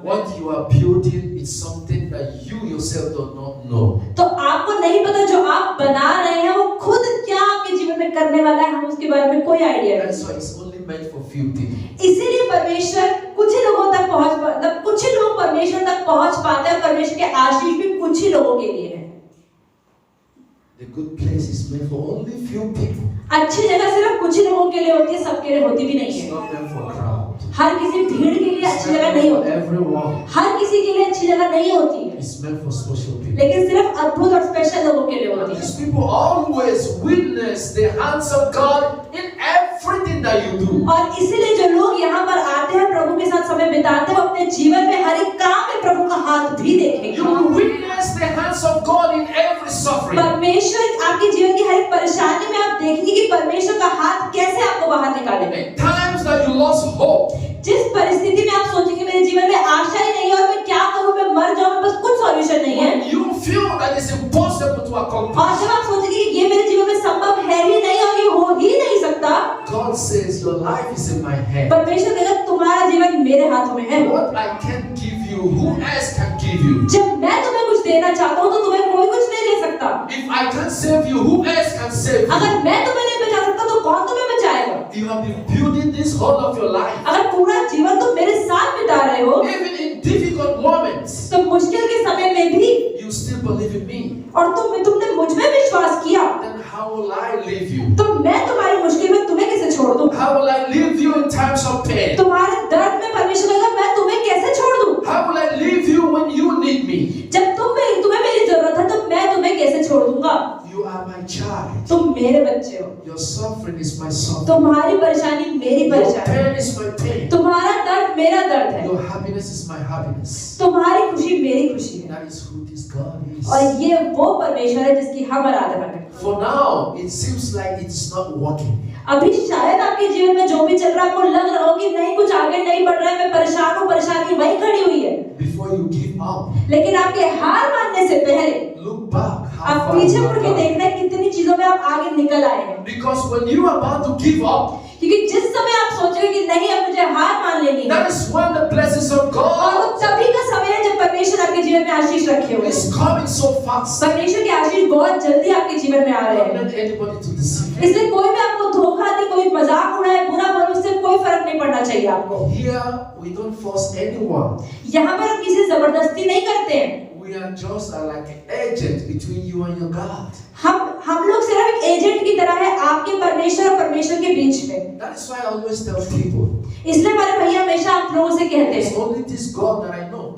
What you are building is something that you yourself do not know. तो आपको नहीं पता जो आप बना रहे हैं वो खुद क्या आपके जीवन में करने वाला है, हम उसके बारे में कोई आइडिया That's नहीं। why it's only meant for few people. इसीलिए परमेश्वर कुछ ही लोगों तक मतलब कुछ ही लोग परमेश्वर तक पहुंच पाते हैं। परमेश्वर के आशीष भी कुछ ही लोगों के लिए है। The good place is meant for only few people. अच्छी जगह सिर्फ कुछ ही लोगों के लिए होती है, सबके लिए होती भी नहीं It's है। not meant for crowd. हर किसी भीड़ के लिए अच्छी जगह नहीं For होती, everyone. हर किसी के लिए अच्छी जगह नहीं होती है, It's meant for special people. लेकिन सिर्फ अद्भुत और स्पेशल लोगों के लिए And होती these है। people always witness the hands of God in everything that you do. और इसीलिए जो लोग यहाँ पर आते हैं प्रभु के साथ समय बिताते हैं, वो अपने जीवन में हर एक काम में प्रभु का हाथ भी You देखेंगे। will witness the hands of God in every suffering. परमेश्वर आपके जीवन की हर एक परेशानी में आप देखेंगे कि परमेश्वर का हाथ कैसे आपको बाहर निकालेगा। In times that you lost hope, जिस परिस्थिति में आप सोचेंगे मेरे जीवन में आशा ही नहीं है और मैं क्या करूं, मैं मर जाऊं, मेरे पास कुछ सॉल्यूशन नहीं है, when you feel that it's impossible to और accomplish, जब आप सोचेंगे कि ये मेरे जीवन में संभव है ही नहीं और ये हो ही नहीं सकता, God says your life is in my hand. परमेश्वर कहेगा तुम्हारा जीवन मेरे हाथों में है। What I can give you, who else can give you? जब मैं तुम्हें कुछ देना चाहता हूँ तो तुम्हें कोई कुछ नहीं दे सकता। If I can't save you, who else can save you? अगर मैं तुम्हें नहीं बचा सकता तो कौन तुम्हें बचाएगा? You have been building this whole of your life. अगर पूरा जीवन तुम मेरे साथ बिता रहे हो, Even in difficult moments, तो मुश्किल के समय में भी, you still believe in me. और तुमने मुझ में विश्वास किया, Then how will I leave you? तो मैं तुम्हारी मुश्किल में तुम्हें कैसे छोड़ दूं? How will I leave you in times of pain? तुम्हारे दर्द में परमेश्वर कहेगा मैं तुम्हें कैसे छोड़ दूं? How will I leave you when you need me? जब तुम्हें मेरी जरूरत है तो मैं तुम्हें कैसे छोड़ दूंगा? You are my child. तुम मेरे बच्चे हो, Your suffering is my suffering. तुम्हारी परेशानी मेरी Your परेशानी, pain is my pain. तुम्हारा दर्द मेरा दर्द है, Your happiness is my happiness. तुम्हारी खुशी मेरी खुशी है। That is who this God is. और ये वो परमेश्वर है जिसकी हम आराधना करते हैं। For now, it seems like it's not working. अभी शायद आपके जीवन में जो भी चल रहा है आपको लग रहा हो कि नहीं कुछ आगे नहीं बढ़ रहा है, मैं परेशान हूँ, परेशानी वहीं खड़ी हुई है। Before you give up, लेकिन आपके हार मानने से पहले look back. How आप far पीछे you मुड़ have के come. देखना है कितनी चीजों में आप आगे निकल आए हैं। Because when you are about to give up, क्योंकि जिस समय आप सोचोगे कि नहीं अब मुझे हार मान लेनी है, that is when the blessings of और वो God तभी का समय है जब परमेश्वर आपके जीवन में आशीष रखे हुए is हैं। coming so fast. परमेश्वर के आशीष बहुत जल्दी आपके जीवन में आ रहे Don't हैं। let anybody to deceive you. इसलिए कोई भी आपको धोखा दे, कोई मजाक उड़ाए, बुरा बोले, उससे कोई फर्क नहीं पड़ना चाहिए आपको। Here we don't force anyone. यहाँ पर हम किसी से जबरदस्ती नहीं करते हैं। We are just like an agent between you and your God. हम लोग सिर्फ एक एजेंट की तरह है आपके परमेश्वर और परमेश्वर के बीच में। That is why I always tell people, इसलिए हमारे भैया हमेशा आप लोगों से कहते it's हैं only this God that I know.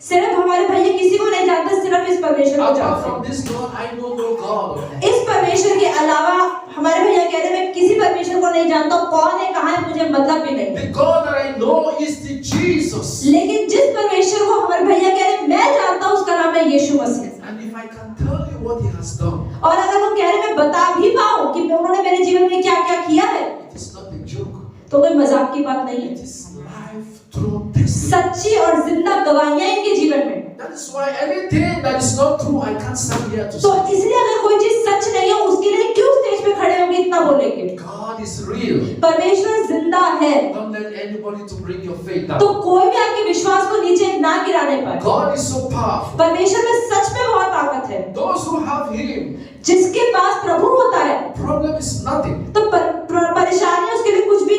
सिर्फ हमारे भैया किसी को नहीं जानते, सिर्फ इस परमेश्वर को Apart जानते from हैं। this God, I know no God. इस परमेश्वर के अलावा हमारे भैया कहते हैं मैं किसी परमेश्वर को नहीं जानता हूँ, कौन है कहाँ है मुझे मतलब भी नहीं। The God that I know is the Jesus. लेकिन जिस परमेश्वर को हमारे भैया कह रहे हैं मैं जानता हूँ उसका नाम है यीशु मसीह। And if I can tell you what He has done, और अगर वो कह रहे हैं मैं बता भी पाऊँ कि उन्होंने मेरे जीवन में क्या क्या किया है, it is not a joke. तो कोई मजाक की बात नहीं है। It is life through testimony. सच्ची और जिंदा गवाहियां इनके जीवन में। That is why anything that is not true, I can't stand here to तो say. इसलिए अगर कोई चीज सच नहीं है उसके लिए क्यों स्टेज पे खड़े होंगे इतना बोलेंगे? God is real. परमेश्वर जिंदा है, Don't let anybody to bring your faith तो down. कोई भी आपके विश्वास को नीचे ना गिराने पाए। God is so powerful. परमेश्वर में सच में बहुत ताकत है। Those who have Him, जिसके पास प्रभु होता है problem is nothing. तो परेशानी उसके लिए कुछ भी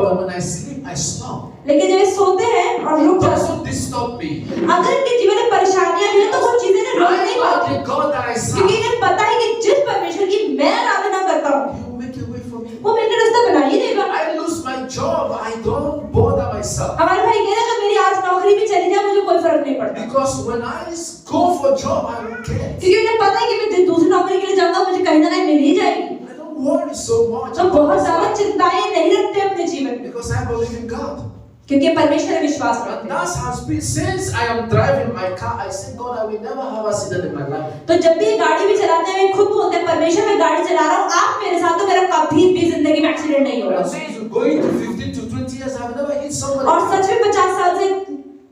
but when I sleep, I snore. लेकिन जब वे सोते हैं और रुक It जाते doesn't disturb me. हैं, अगर इनके जीवन में परेशानियां भी हैं तो वो चीजें इन्हें रोक I नहीं love पाती, the God that I क्योंकि serve. इन्हें पता है कि जिस परमेश्वर की मैं आराधना करता हूँ He will make a way for me. वो मेरे लिए रास्ता बना ही देगा। I lose my job, I don't bother myself. हमारे भाई कह रहे हैं, अगर मेरी आज नौकरी भी चली जाए मुझे कोई फर्क नहीं पड़ता, Because when I go for job, I will get. क्योंकि उन्हें पता है कि मैं दूसरी नौकरी के लिए जाऊंगा मुझे कहीं ना कहीं मिल ही जाएगी। I don't worry so much. तो बहुत ज्यादा चिंताएं नहीं रखते अपने जीवन में, Because I believe in God. क्योंकि परमेश्वर में विश्वास And रखते हैं। that has been since I am driving my car. I say, God, I will never have an accident in my life. तो जब भी गाड़ी भी चलाते हैं वे खुद बोलते हैं, परमेश्वर मैं गाड़ी चला रहा हूँ, आप मेरे साथ हो, मेरा कभी भी जिंदगी में एक्सीडेंट नहीं होगा। And since going to 15 to 20 years, I have never hit somebody. और सच में 50 साल से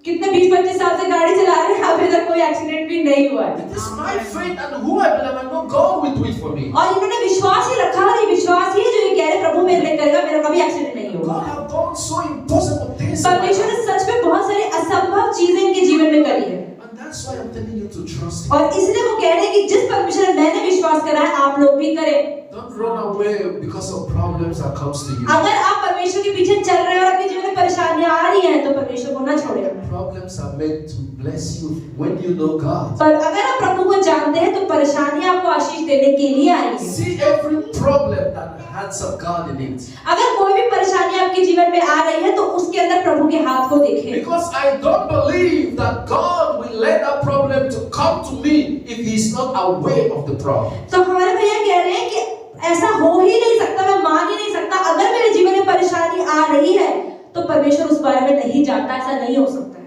कितने 20-25 साल से गाड़ी चला रहे हैं, अभी तक कोई एक्सीडेंट भी नहीं हुआ है। It is my faith and who I believe. I know God will do it for me. और इन्होंने विश्वास ही रखा, और ये विश्वास ही है जो ये कह रहे प्रभु मेरे लिए करेगा, मेरा कभी एक्सीडेंट नहीं होगा। God have done so impossible things. in my परमेश्वर ने life. सच में बहुत सारी असंभव चीजें इनके जीवन में करी है, And that's why I'm telling you to trust Him. और इसलिए वो कह रहे हैं कि जिस परमेश्वर ने मैंने विश्वास करा है आप लोग भी करें। Don't run away because of problems that comes to you. अगर आप परमेश्वर के पीछे चल रहे हैं और अपने जीवन में परेशानियां आ रही हैं तो परमेश्वर को ना छोड़ें। Problems are meant to bless you when you know God. पर अगर आप प्रभु को जानते हैं तो परेशानियां आपको आशीष देने के लिए आई हैं। See every problem that has of God in it. अगर कोई भी परेशानी आपके जीवन में आ रही है तो उसके अंदर प्रभु के हाथ को देखें। Because I don't believe that God will let that problem to come to me if He is not aware of the problem. तो हमारे भैया कह रहे हैं कि ऐसा हो ही नहीं सकता, मैं मान ही नहीं सकता, अगर मेरे जीवन में परेशानी आ रही है तो परमेश्वर उस बारे में नहीं जानता, ऐसा नहीं हो सकता है।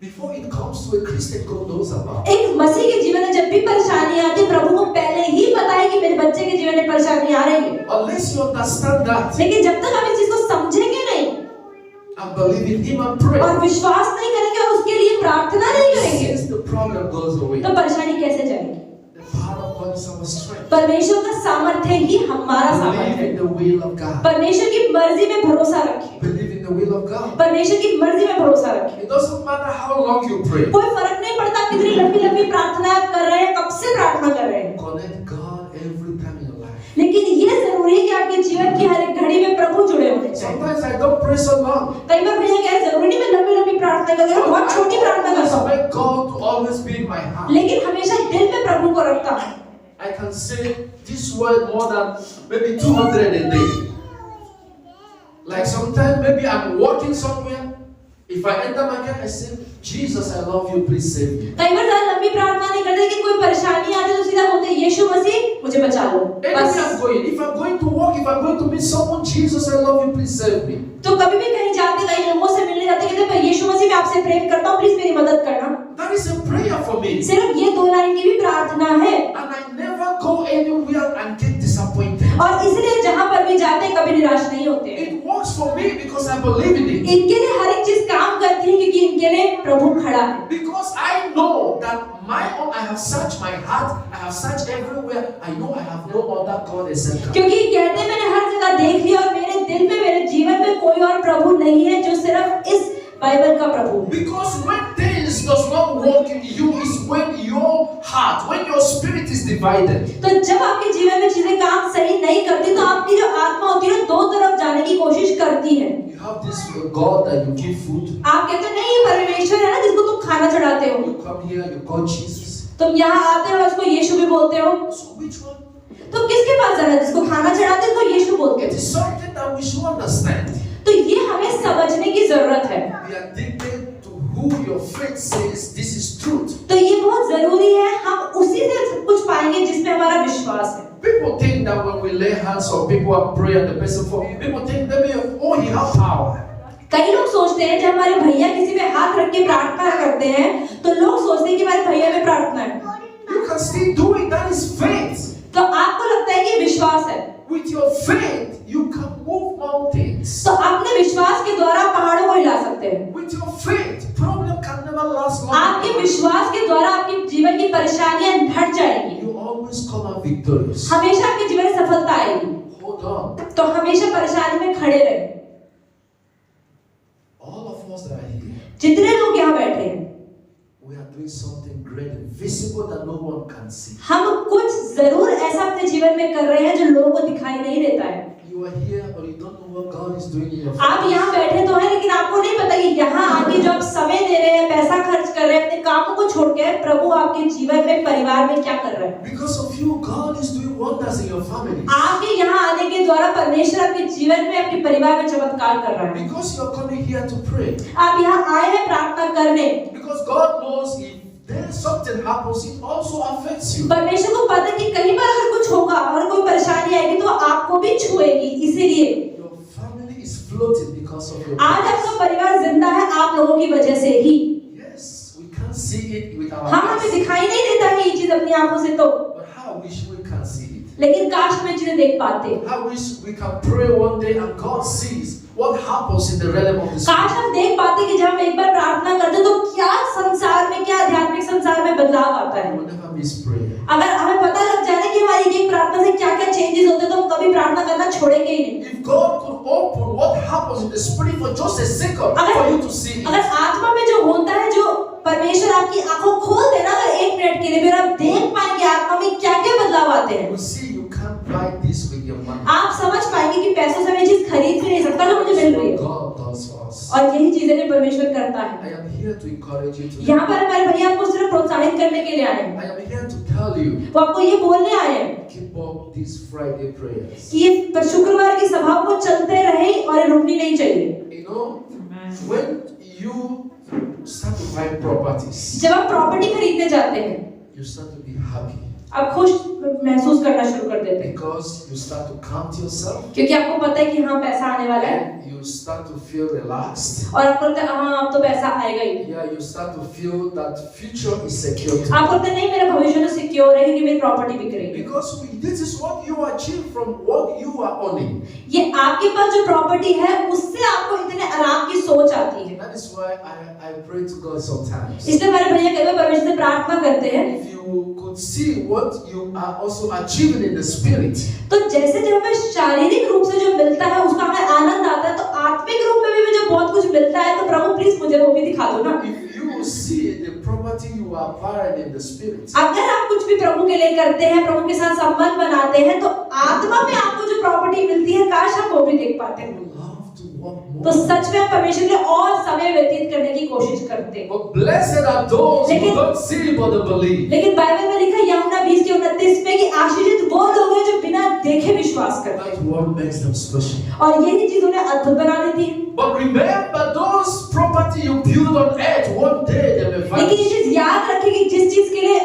Before it comes to a Christian, God knows about it. एक मसीह के जीवन में जब भी परेशानी आती है प्रभु को पहले ही पता है कि मेरे बच्चे के जीवन में परेशानी आ रही है, Unless you understand that लेकिन जब तक हम इस चीज को समझेंगे नहीं and believe in Him and pray, और विश्वास नहीं करेंगे और उसके लिए प्रार्थना नहीं करेंगे since the problem goes away, तो परेशानी कैसे जाएगी? the power of God is our strength. परमेश्वर का सामर्थ्य ही हमारा सामर्थ्य Believe है। in the will of God. परमेश्वर की मर्जी में भरोसा रखें, Believe in the will of God. परमेश्वर की मर्जी में भरोसा रखें। It doesn't matter how long you pray. कोई फर्क नहीं पड़ता कितनी लंबी लंबी प्रार्थना आप कर रहे हैं, कब से प्रार्थना कर रहे हैं, Connect God every time in your life. लेकिन ये जरूरी है कि आपके जीवन की हर एक घड़ी में प्रभु जुड़े होने चाहिए। Sometimes I don't pray so long. कई बार भैया कह रहे हैं, जरूरी नहीं मैं लंबी लंबी प्रार्थना कर रहा हूं, बहुत छोटी प्रार्थना करता हूं, expect God to always be in my heart. लेकिन हमेशा दिल में प्रभु को रखता हूं। I can say this word more than maybe 200 a day. Like sometimes maybe I'm walking somewhere. If I enter my car, I say, Jesus, I love you, please save me. कई बार ज्यादा लंबी प्रार्थना नहीं करते, लेकिन कोई परेशानी आती है तो सीधा बोलते हैं, यीशु मसीह मुझे बचा लो, Anywhere बस। I'm going, if I'm going to walk, if I'm going to meet someone, Jesus, I love you, please save me. तो कभी भी कहीं जाते, कहीं लोगों से मिलने जाते, कहते हैं यीशु मसीह मैं आपसे प्रेम करता हूँ, प्लीज मेरी मदद करना। That is a prayer for me. सिर्फ ये 2 लाइन की भी प्रार्थना है, And I never go anywhere and get disappointed. और इसलिए जहां पर भी जाते हैं कभी निराश नहीं होते। It works for me because I believe in it. इनके लिए हर एक चीज काम करती है क्योंकि इनके लिए प्रभु खड़ा है। Because I know that my own, I have searched my heart, I have searched everywhere. I know I have no other God except God. क्योंकि कहते हैं मैंने हर जगह देख लिया और मेरे दिल में, मेरे जीवन में कोई और प्रभु नहीं है जो सिर्फ इस बाइबल का प्रभु है। Because when things does not work in you is when your heart, when your spirit is divided. तो जब आपके जीवन में चीजें काम सही नहीं करती तो आपकी जो आत्मा होती है दो तरफ जाने की कोशिश करती है। You have this God that you give food. आप कहते हैं नहीं ये परमेश्वर है ना जिसको तुम खाना चढ़ाते हो, You come here, you call Jesus. तुम यहाँ आते हो उसको यीशु भी बोलते हो, So which one? तो किसके पास जाना है? जिसको खाना चढ़ाते हैं उसको यीशु बोलते It हैं। is something that we should understand. तो ये हमें समझने की जरूरत है। We are addicted to who your faith says this is truth. तो ये बहुत जरूरी है, हम उसी से सब कुछ पाएंगे जिसमें हमारा विश्वास है। People think that when we lay hands on people and pray and the person for people think that we oh he have power. कई लोग सोचते हैं जब हमारे भैया किसी पे हाथ रख के प्रार्थना करते हैं तो लोग सोचते हैं कि हमारे भैया में प्रार्थना है। You can still do it. That is faith. तो आपको लगता है कि विश्वास है, With your faith, you can move mountains. तो अपने विश्वास के द्वारा पहाड़ों को हिला सकते हैं। With your faith, problem can never last long. आपके विश्वास के द्वारा आपके जीवन की परेशानियां हट जाएंगी, You always come out victorious. हमेशा आपके जीवन में सफलता आएगी। Hold on. तो हमेशा परेशानी में खड़े रहे। All of us that are here, जितने लोग यहाँ बैठे हैं we are doing something great, visible that no one can see. हम कुछ जरूर ऐसा अपने जीवन में कर रहे हैं जो लोगों को दिखाई नहीं देता है। You you are here or you don't know what God is doing in your आप family. यहाँ बैठे तो हैं लेकिन आपको नहीं पता कि यहाँ आके जो आप समय दे रहे हैं, पैसा खर्च कर रहे हैं, अपने कामों को छोड़ के, प्रभु आपके जीवन में, परिवार में क्या कर रहे हैं। Because of you, God is doing wonders in your family. आपके यहाँ आने के द्वारा परमेश्वर आपके जीवन में, आपके परिवार में चमत्कार कर रहा है। Because you are coming here to pray. आप यहाँ आए हैं प्रार्थना करने। Because God knows if then something happens, it also affects you. परमेश्वर को पता है कि कहीं पर अगर कुछ होगा और कोई परेशानी आएगी तो आपको भी छुएगी, इसीलिए Your family is floating because of your आज prayers. आपका परिवार जिंदा है आप लोगों की वजह से ही। Yes, we can't see it with our हमें eyes. दिखाई नहीं देता है ये चीज अपनी आंखों से तो, But how wish we can see it. लेकिन काश में चीजें देख पाते। How wish we can pray one day and God sees what happens in the realm of the काश spirit. हम देख पाते कि जब हम एक बार प्रार्थना करते तो क्या संसार में, क्या आध्यात्मिक संसार में बदलाव आता है। We will never miss prayer. अगर हमें पता लग जाए ना कि हमारी एक प्रार्थना से क्या क्या चेंजेस होते हैं तो हम कभी प्रार्थना करना छोड़ेंगे ही नहीं। If God could open what happens in the spirit for just a second for you to see अगर it, आत्मा में जो होता है, जो परमेश्वर आपकी आंखों खोल देना अगर एक मिनट के लिए, फिर आप देख पाएंगे आत्मा में क्या क्या बदलाव आते you हैं। will see you can't buy this with your money. आप समझ पाएंगे कि पैसों से मैं चीज खरीद भी नहीं सकता जो मुझे मिल रही है, God does for us. और यही चीजें जो परमेश्वर करता है। I am here to encourage you today. यहाँ पर हमारे भैया आपको सिर्फ प्रोत्साहित करने के लिए आए हैं, I am here to tell you, वो आपको ये बोलने आए हैं keep up these Friday prayers. कि ये शुक्रवार की सभा को चलते रहे और रुकनी नहीं चाहिए। You know, when you start to buy properties, जब आप प्रॉपर्टी खरीदने जाते हैं you start to be happy आप खुश महसूस करना शुरू कर देते हैं, because you start to count yourself क्योंकि आपको पता है कि हाँ पैसा आने वाला है, and you start to feel relaxed. और आपको लगता है हाँ अब तो पैसा आएगा ही। Yeah, you start to feel that future is secure. आपको लगता है नहीं मेरा भविष्य तो सिक्योर है क्योंकि मेरी प्रॉपर्टी बिक रही है। Because this is what you achieve from what you are owning. ये आपके पास जो प्रॉपर्टी है उससे आपको इतने आराम की सोच आती है। That is why I pray to God sometimes. इसलिए हमारे भैया कई बार परमेश्वर से प्रार्थना करते हैं, If you could see what you are also achieving in the spirit, तो जैसे जब हमें शारीरिक रूप से जो मिलता है उसका हमें आनंद आता है, तो आत्मिक रूप में भी मुझे बहुत कुछ मिलता है, तो प्रभु प्लीज मुझे वो भी दिखा दो ना। if you see the property you are acquiring in the spirit, अगर आप कुछ भी प्रभु के लिए करते हैं, प्रभु के साथ संबंध बनाते हैं, तो आत्मा में आपको जो प्रॉपर्टी मिलती है काश हम वो भी देख पाते you हैं। will love to walk तो more. सच में हम परमेश्वर के लिए और समय व्यतीत करने की कोशिश करते हैं। But blessed are those who don't see but they believe. लेकिन बाइबल में लिखा है यूहन्ना 20:29 में कि आशीषित वो लोग हैं जो बिना देखे विश्वास करते हैं, That word makes them special. और यही चीज उन्हें अद्भुत बना देती है। But remember, those property you build on earth, one day they may लेकिन ये vanish. चीज याद रखें कि जिस चीज के लिए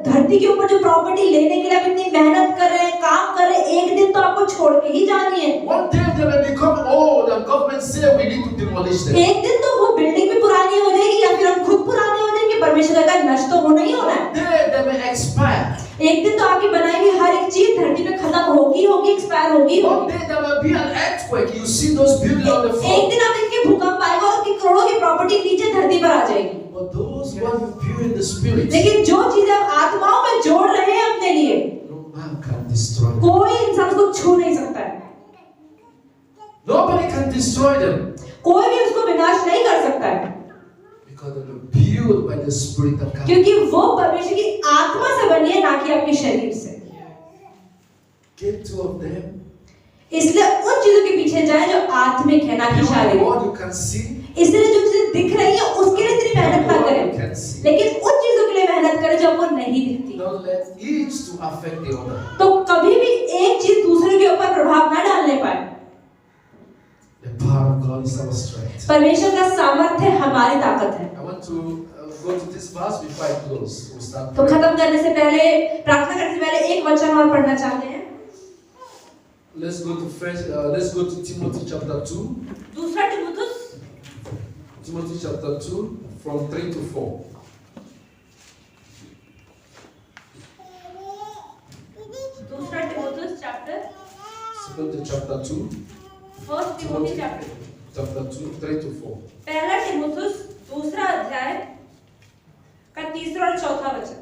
धरती के ऊपर जो प्रॉपर्टी लेने के लिए आप इतनी मेहनत कर रहे हैं, काम कर रहे हैं, एक दिन तो आपको छोड़ के ही जानी है। One day they may become old and government say we need to demolish them. एक दिन तो वो बिल्डिंग भी पुरानी हो जाएगी या फिर हम खुद पुराने हो जाएंगे, परमेश्वर का नष्ट तो होना ही होना है। One day they may expire. एक दिन तो आपकी बनाई हुई हर एक चीज धरती पे खत्म होगी, एक्सपायर होगी। One day there will be an earthquake. You see those buildings on the एक floor. दिन आप देखिए भूकंप आएगा और आपकी करोड़ों की प्रॉपर्टी नीचे धरती पर आ जाएगी। But those what you build in the spirit, लेकिन जो चीजें आप आत्माओं में जोड़ रहे हैं अपने लिए, no man can destroy them. कोई इंसान उसको छू नहीं सकता है, Nobody can destroy them कोई भी उसको विनाश नहीं कर सकता है, because they were built by the spirit of God. क्योंकि वो परमेश्वर की आत्मा से बनी है, ना कि आपके शरीर से। Get two of them. इसलिए उन चीजों के पीछे जाएं जो आत्मिक है, ना कि You want शारीरिक। what you can see. इसलिए जो चीजें दिख रही है उसके लिए इतनी मेहनत ना What you करें, can see. लेकिन उन चीजों के लिए मेहनत करें जो आपको नहीं दिखती। Don't let each to affect the other. तो कभी भी एक चीज दूसरे के ऊपर प्रभाव ना डालने पाए। The power of God is our strength. परमेश्वर का सामर्थ्य हमारी ताकत है। I want to go to this verse before I close. We'll start तो praying. खत्म करने से पहले, प्रार्थना करने से पहले एक वचन और पढ़ना चाहते हैं। Let's go to Timothy chapter 2. दूसरा तिमुथियुस Timothy chapter 2 from 3 to 4. दूसरा तिमुथियुस chapter Timothy chapter 2. First Timothy chapter Chapter 2, 3 to 4. पहला तिमुथियुस दूसरा अध्याय का तीसरा और चौथा वचन।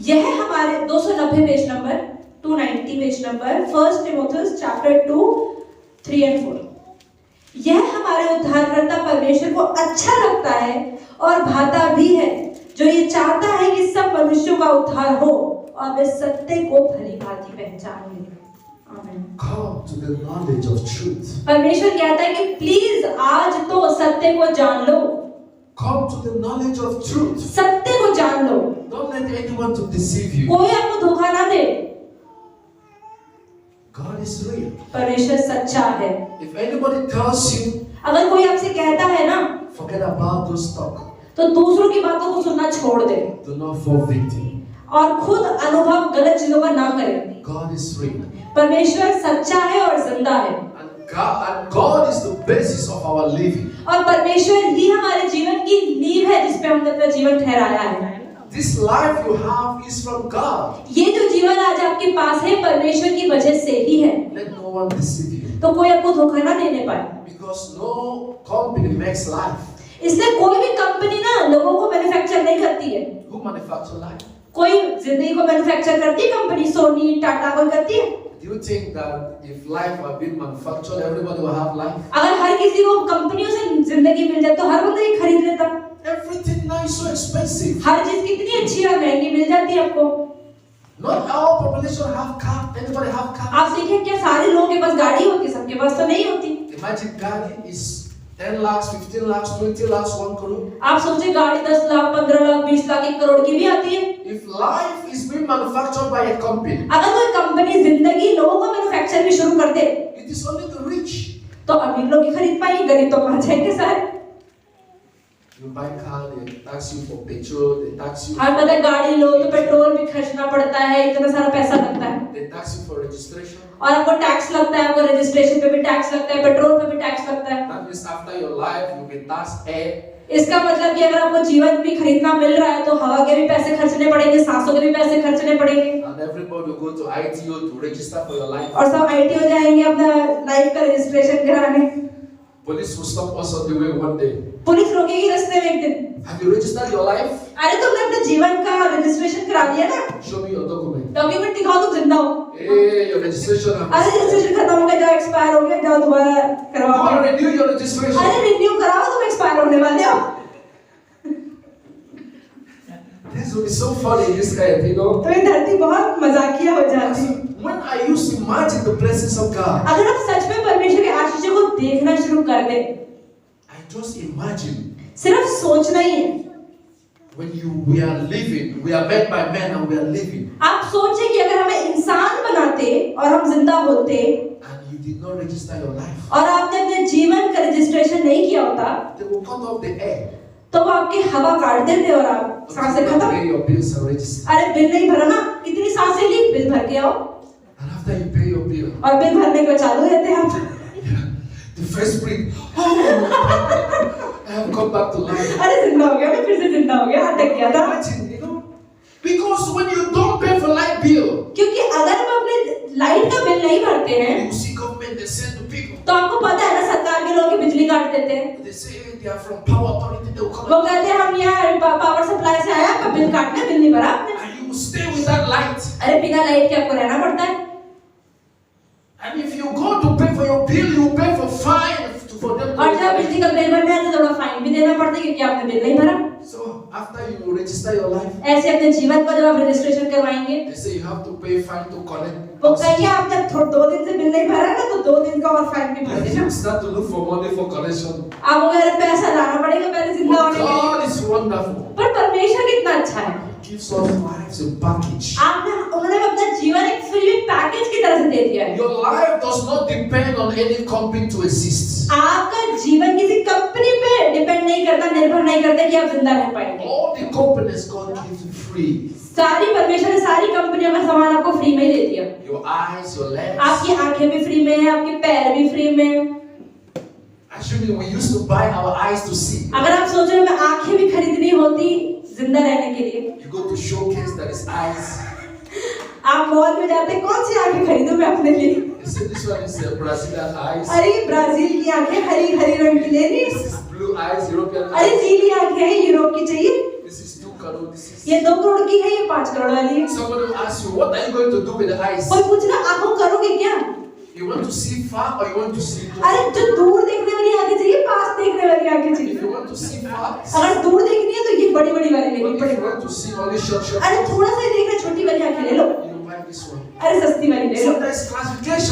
यह हमारे 290 page number 290 page number first तिमुथियुस चैप्टर 2 3 and 4। यह हमारे उद्धारकर्ता परमेश्वर को अच्छा लगता है और भाता भी है, जो ये चाहता है कि सब मनुष्यों का उद्धार हो और वे सत्य को भली भांति पहचान लें। आमीन। Come to the knowledge of truth. परमेश्वर कहता है कि प्लीज आज तो सत्य को जान लो। Come to the knowledge of truth. सत्य को जान लो। Don't let anyone to deceive you. कोई आपको धोखा ना दे। God is real. परमेश्वर सच्चा है। If anybody tells you, अगर कोई आपसे कहता है ना, forget about those talk. तो दूसरों की बातों को सुनना छोड़ दे Do not fall victim. और खुद अनुभव गलत चीजों का ना करें। God is real. परमेश्वर सच्चा है और जिंदा है। And God is the basis of our living. और परमेश्वर ही हमारे जीवन की नींव है जिस पे हमने अपना जीवन ठहराया है। This life you have is from God. ये जो जीवन आज आपके पास है परमेश्वर की वजह से ही है। Let no one deceive you. तो कोई आपको धोखा ना देने पाए। Because no company makes life. इसलिए कोई भी कंपनी ना लोगों को मैन्युफैक्चर नहीं करती है। Who manufacture life? कोई जिंदगी को मैन्युफैक्चर करती है कंपनी, सोनी, टाटा कोई करती है। Do you think that if life were being manufactured, everybody will have life? अगर हर किसी को कंपनियों से जिंदगी मिल जाए तो हर बंदा ये खरीद लेता। Everything now is so expensive. हर चीज कितनी अच्छी और महंगी मिल जाती है आपको। Not all population have car. Anybody have car? आप देखिए क्या सारे लोगों के पास गाड़ी होती है, सबके पास तो नहीं होती। Imagine गाड़ी is 10 lakhs, 15 lakhs, 20 lakhs, 1 crore. आप सोचिए गाड़ी 10 लाख, 15 लाख, 20 लाख, 1 करोड़ की भी आती है। If life is being manufactured by a company, अगर कोई कंपनी जिंदगी लोगों को मैन्युफैक्चर भी शुरू कर दे, it is only the rich. तो अमीर लोग ही खरीद पाएंगे, गरीब तो कहाँ जाएंगे सारे। You buy car, they tax you for petrol, they tax you. हर पता गाड़ी लो तो पेट्रोल भी खर्चना पड़ता है, इतना सारा पैसा लगता है। They tax you for registration. और आपको टैक्स लगता है, आपको रजिस्ट्रेशन पे भी टैक्स लगता है, पेट्रोल पे भी टैक्स लगता है। That means after your life, you will tax air. इसका मतलब कि अगर आपको जीवन भी खरीदना मिल रहा है तो हवा के भी पैसे खर्चने पड़ेंगे, सांसों के भी पैसे खर्चने पड़ेंगे। And everybody will go to ITO to register for your life. और सब ITO जाएंगे अपना लाइफ का रजिस्ट्रेशन कराने। Police will stop us on the way one day. Police रोकेगी रास्ते में एक दिन। Have you registered your life? अरे तुमने अपने जीवन का रजिस्ट्रेशन करा लिया ना? Show me your document. Document दिखाओ तुम जिंदा हो। Hey, your registration. अरे रजिस्ट्रेशन खत्म हो गया, जाओ एक्सपायर हो गया, जाओ दोबारा करवाओ। Come on, renew your registration. अरे रिन्यू कराओ, तुम एक्सपायर होने वाले हो। This will be so funny in this earth, you know. तो ये धरती बहुत मजाकिया हो जाती है। When I used to imagine the blessings of God, अगर आप सच में परमेश्वर के आशीषों को देखना शुरू कर दें, I just imagine सिर्फ सोचना ही है। when we are living, we are made by men and we are living, आप सोचिए कि अगर हमें इंसान बनाते और हम जिंदा होते and you did not register your life, और आपने अपने जीवन का रजिस्ट्रेशन नहीं किया होता, they will cut off the air. तो वो आपकी हवा काट देते और आप सांसें खत्म। Pay your bills and register. अरे बिल नहीं भरा ना, कितनी सांसें ली, बिल भर के आओ। And after you pay your bill, और बिल भरने को चालू रहते हैं हम। the first breath, oh, I have come back to life. अरे जिंदा हो गया, मैं फिर से जिंदा हो गया, अटक गया था। Imagine, you know, because when you don't pay for light bill, क्योंकि अगर हम अपने लाइट का बिल नहीं भरते हैं, you see government they send to people. तो आपको पता है ना सरकार के लोग बिजली काट देते हैं। They say hey, they are from power authority. They will come. वो कहते हैं हम यहाँ पावर सप्लाई से आया, आपका बिल काटना, बिल नहीं भरा आपने। And you will stay with that light. अरे बिना लाइट के आपको रहना पड़ता है। And if you go to pay for your bill, you pay for fine for them. और जब बिजली का बिल भरना है तो थोड़ा फाइन भी देना पड़ता है क्योंकि आपने बिल नहीं भरा। So after you register your life, ऐसे अपने जीवन का जब आप रजिस्ट्रेशन करवाएंगे, they say you have to pay fine to collect. वो कहेंगे आपने 2 दिन से बिल नहीं भरा ना, तो 2 दिन का और फाइन भी भर And देना। you start to look for money for collection. आपको अगर पैसा लाना पड़ेगा पहले जिंदा But होने के लिए। God is wonderful. पर परमेश्वर कितना अच्छा है। He gives us lives in package. उन्होंने अपना जीवन एक फ्री पैकेज की तरह से दे दिया है। Your life does not depend on any company to exist. आपका जीवन किसी कंपनी पे डिपेंड नहीं करता, निर्भर नहीं करता कि आप जिंदा रह पाएंगे। All the companies God gives you free. सारी परमेश्वर ने सारी कंपनियों का सामान आपको फ्री में ही दे दिया। Your eyes, your legs. आपकी आंखें भी फ्री में है, आपके पैर भी फ्री में है। Actually, we used to buy our eyes to see. अगर आप सोच रहे हो मैं आंखें भी खरीदनी होती जिंदा रहने के लिए, You go to showcase that is eyes. आप मॉल में जाते हैं, कौन सी आंखें खरीदूं मैं अपने लिए? You say this one is Brazilian eyes. अरे ब्राजील की आंखें हरी हरी रंग की लेनी। This is blue eyes, European अरे eyes. नीली आंखें हैं, यूरोप की चाहिए। This is 2 crore. This is. ये 2 करोड़ की है, ये 5 करोड़ वाली है। Somebody will ask you, what are you going to do with the eyes? कोई पूछना आंखों करोगे क्या? You want to see far or you want to see close? अरे जो दूर देखने वाली आंखें चाहिए, पास देखने वाली आंखें चाहिए। If you want to see far, अगर दूर देखनी है तो ये बड़ी बड़ी वाली लेनी but if you पड़ेगी। want to see only short, अरे थोड़ा सा ही देखना, छोटी वाली आंखें ले लो। you buy this one. अरे सस्ती वाली ले लो। So there is classification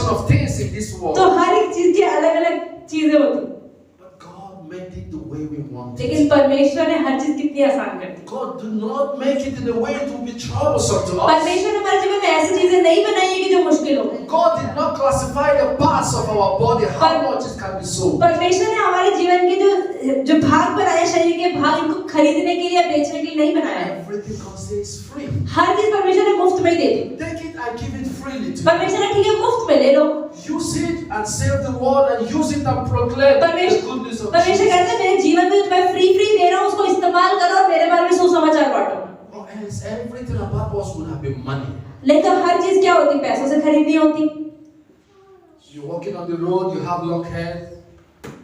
we want लेकिन it. परमेश्वर ने हर चीज कितनी आसान कर दी। God do not make it in a way to be troublesome to us. परमेश्वर ने हमारे जीवन में ऐसी चीजें नहीं बनाई है कि जो मुश्किल हो। God did not classify the parts of our body, how much it can be sold. परमेश्वर ने हमारे जीवन के जो भाग बनाए, शरीर के भाग, इनको खरीदने के लिए, बेचने के लिए नहीं बनाया है। Everything God says is free. हर चीज परमेश्वर ने मुफ्त में ही दे दी। Take it, I give it freely to you. परमेश्वर ने ठीक है मुफ्त में ले लो। Use it and save the world and use it and proclaim the good news of परमेश्वर Jesus. कहते हैं मेरे जीवन में मैं फ्री दे रहा हूँ, उसको इस्तेमाल करो और मेरे बारे में सुसमाचार बांटो। Or else everything about us would have been money. नहीं तो हर चीज क्या होती, पैसों से खरीदनी होती। You're walking on the road, you have long hair.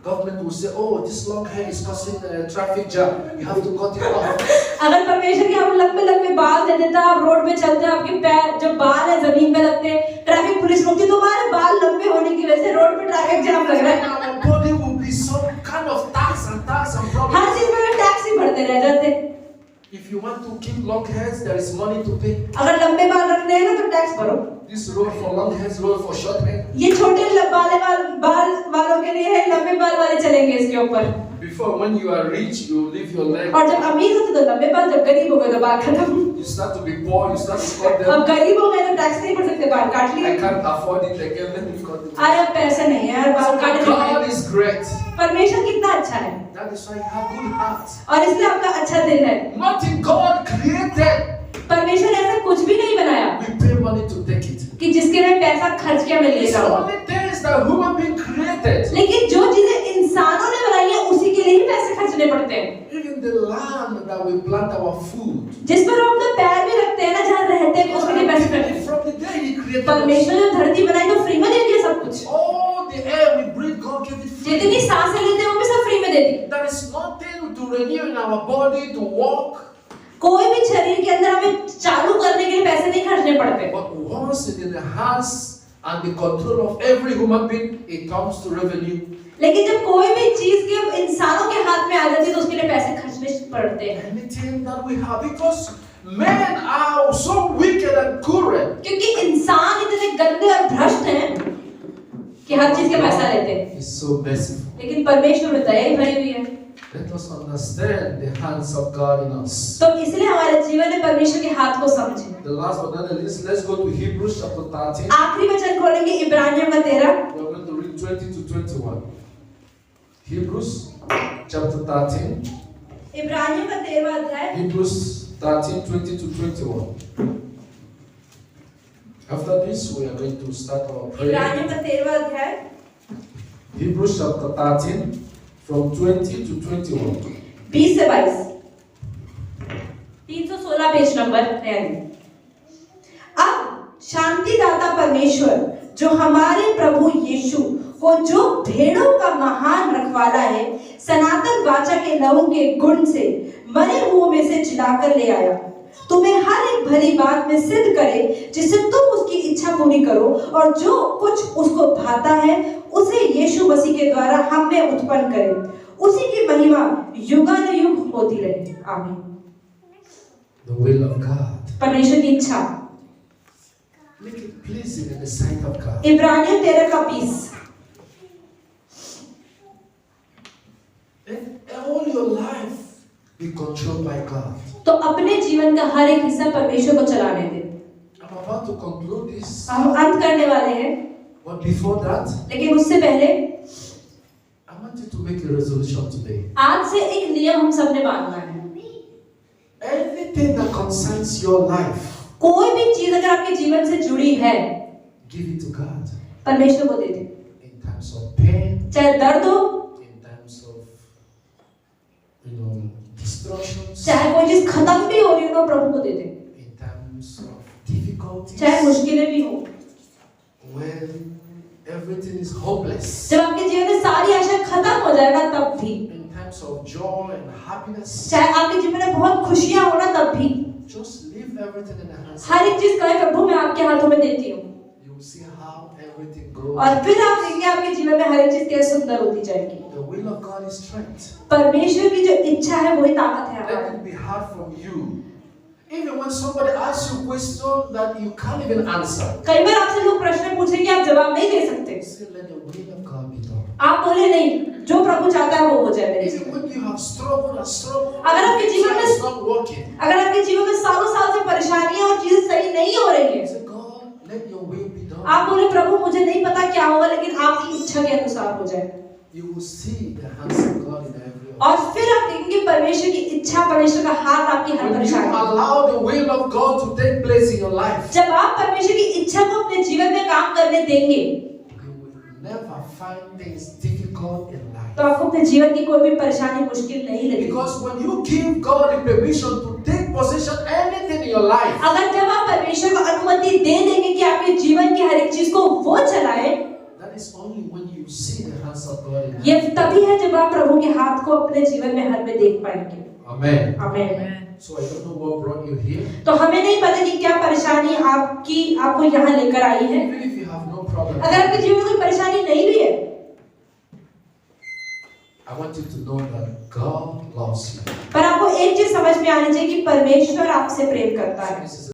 Government will say, oh, this long hair is causing a traffic jam. You have to cut it off. अगर परमेश्वर के हम लंबे लंबे बाल दे देता, आप रोड पे चलते हैं, आपके पैर जब बाल है जमीन पे लगते हैं, ट्रैफिक पुलिस रोकती, तुम्हारे बाल लंबे होने की वजह से रोड पे ट्रैफिक जाम लग रहा है। Our body will be some kind of tax and problems. हर चीज में टैक्स ही भरते रह जाते। If you want to keep long hairs, there is money to pay. अगर लंबे बाल रखने हैं ना तो टैक्स भरो। This road for long hairs, road for short hair. ये छोटे बाल वालों के लिए है, लंबे बाल वाले चलेंगे इसके ऊपर। Before, when you are rich, you leave your leg. और जब अमीर होते तो लंबे बाल, जब गरीब हो गए तो बाल खत्म। You start to be poor, you start to cut them. अब गरीब हो गए तो टैक्स नहीं भर सकते, बाल काट लिए। I can't afford it again, let me cut it. अरे अब पैसे नहीं है यार, बाल काटने God के। is great. परमेश्वर कितना अच्छा है That is why you have good heart. और इसलिए आपका अच्छा दिल है। Nothing God created. परमेश्वर ने ऐसा कुछ भी नहीं बनाया We pay money to take it. कि जिसके लिए पैसा खर्च किया मैं ले It's जाऊँ। only things that human being created. लेकिन जो चीजें इंसानों ने बनाई है उसी के लिए ही पैसे खर्चने पड़ते हैं। Even the land that we plant our food. जिस पर हम अपना पैर भी रखते हैं ना, जहाँ रहते हैं उसके लिए पैसे खर्चते हैं। From the day He created us. परमेश्वर ने धरती बनाई तो फ्री में दे दिया सब कुछ। All the air we breathe, God gave it free. जितनी सांसें लेते हैं वो भी सब फ्री में दे दी। There is nothing to renew in our body to walk. कोई भी शरीर के अंदर हमें चालू करने के लिए पैसे नहीं खर्चने पड़ते। But once it is in the hands and the control of every human being, it comes to revenue. लेकिन जब कोई भी चीज के इंसानों के हाथ में आ जाती है तो उसके लिए पैसे खर्चने पड़ते हैं। Anything that we have, because men are so wicked and cruel. क्योंकि इंसान इतने गंदे और भ्रष्ट हैं कि हर चीज का पैसा लेते हैं। He's so merciful. लेकिन परमेश्वर में दया ही भरी हुई है। Let us understand the hands of God in us. तो इसलिए हमारे जीवन में परमेश्वर के हाथ को समझें। The last but not the least, let's go to Hebrews chapter 13. आखिरी वचन खोलेंगे इब्रानियों का 13। We're going to read 20 to 21. Hebrews chapter 13. इब्रानियों का 13वां अध्याय। Hebrews 13, 20 to 21. After this, we are going to start our prayer. इब्रानियों का 13वां अध्याय। Hebrews chapter 13, from 20 to 21. 20 से 22। 316 पेज नंबर है। अब शांतिदाता परमेश्वर जो हमारे प्रभु यीशु को जो भेड़ों का महान रखवाला है, सनातन वाचा के लहू के गुण से मरे हुओं में से जिलाकर ले आया, तुम्हें हर एक भली बात में सिद्ध करे, जिससे तुम उसकी इच्छा पूरी करो, और जो कुछ उसको भाता है उसे यीशु मसीह के द्वारा हम में उत्पन्न करे। उसी की महिमा युगानुयुग होती रहे। आमीन। The will of God. परमेश्वर की इच्छा। Make it pleasing in the sight of God. इब्रानियों 13 का 20। Let all your life be controlled by God. तो अपने जीवन का हर एक हिस्सा परमेश्वर को चलाने दे। I'm about to conclude this. हम अंत करने वाले हैं, But before that, लेकिन उससे पहले I want you to make a resolution today. आज से एक नियम हम सबने बांधना है। Anything that concerns your life, कोई भी चीज अगर आपके जीवन से जुड़ी है, give it to God. परमेश्वर को दे दे। In times of pain, चाहे दर्द हो, in times of, destructions, चाहे कोई चीज खत्म भी हो रही हो, प्रभु को दे दे। in times of difficulties, चाहे मुश्किलें भी हो, when everything is hopeless, जब आपके जीवन में सारी आशा खत्म हो जाए ना, तब भी, in times of joy and happiness, चाहे आपके जीवन में बहुत खुशियां हो ना, तब भी, just leave everything in the hands of हर एक चीज कहे प्रभु मैं आपके हाथों में देती हूँ। You will see how everything goes. और फिर आप देखेंगे आपके जीवन में हर एक चीज कैसे सुंदर होती जाएगी। The will of God is strength. परमेश्वर की जो इच्छा है वही ताकत है Let हमारी। it be hard from you. Even when somebody asks you a question that you can't even answer, कई बार आपसे लोग प्रश्न पूछेंगे, आप जवाब नहीं दे सकते, say let the will of God be done. आप बोले नहीं, जो प्रभु चाहता है वो हो जाए मेरे Even जीवन। when you have struggle, अगर आपके जीवन में it's not working. अगर आपके जीवन में सालों साल से परेशानियां और चीजें सही नहीं हो रही है, Say, God, let your will be done. आप बोले प्रभु मुझे नहीं पता क्या होगा लेकिन आपकी इच्छा के अनुसार हो जाए, You will see the hands of God in every way. और फिर आप देखेंगे परमेश्वर की इच्छा, परमेश्वर का हाथ आपकी हर When you परेशानी में। allow the will of God to take place in your life, जब आप परमेश्वर की इच्छा को अपने जीवन में काम करने देंगे, you will never find things difficult in life. तो आपको अपने जीवन की कोई भी परेशानी मुश्किल नहीं लगेगी। Because when you give God the permission to take possession anything in your life, अगर जब आप परमेश्वर को अनुमति दे देंगे कि आपके जीवन की हर एक चीज को वो चलाए, that is only when you see the hands of God in ये life. तभी है जब आप प्रभु के हाथ को अपने जीवन में हर में देख पाएंगे। Amen. आमीन। So I don't know what brought you here. तो हमें नहीं पता कि क्या परेशानी आपको यहाँ लेकर आई है। Even if you have no problem, अगर आपके जीवन में कोई परेशानी नहीं भी है, I want you to know that God loves you. पर आपको एक चीज समझ में आनी चाहिए कि परमेश्वर आपसे प्रेम करता है। This is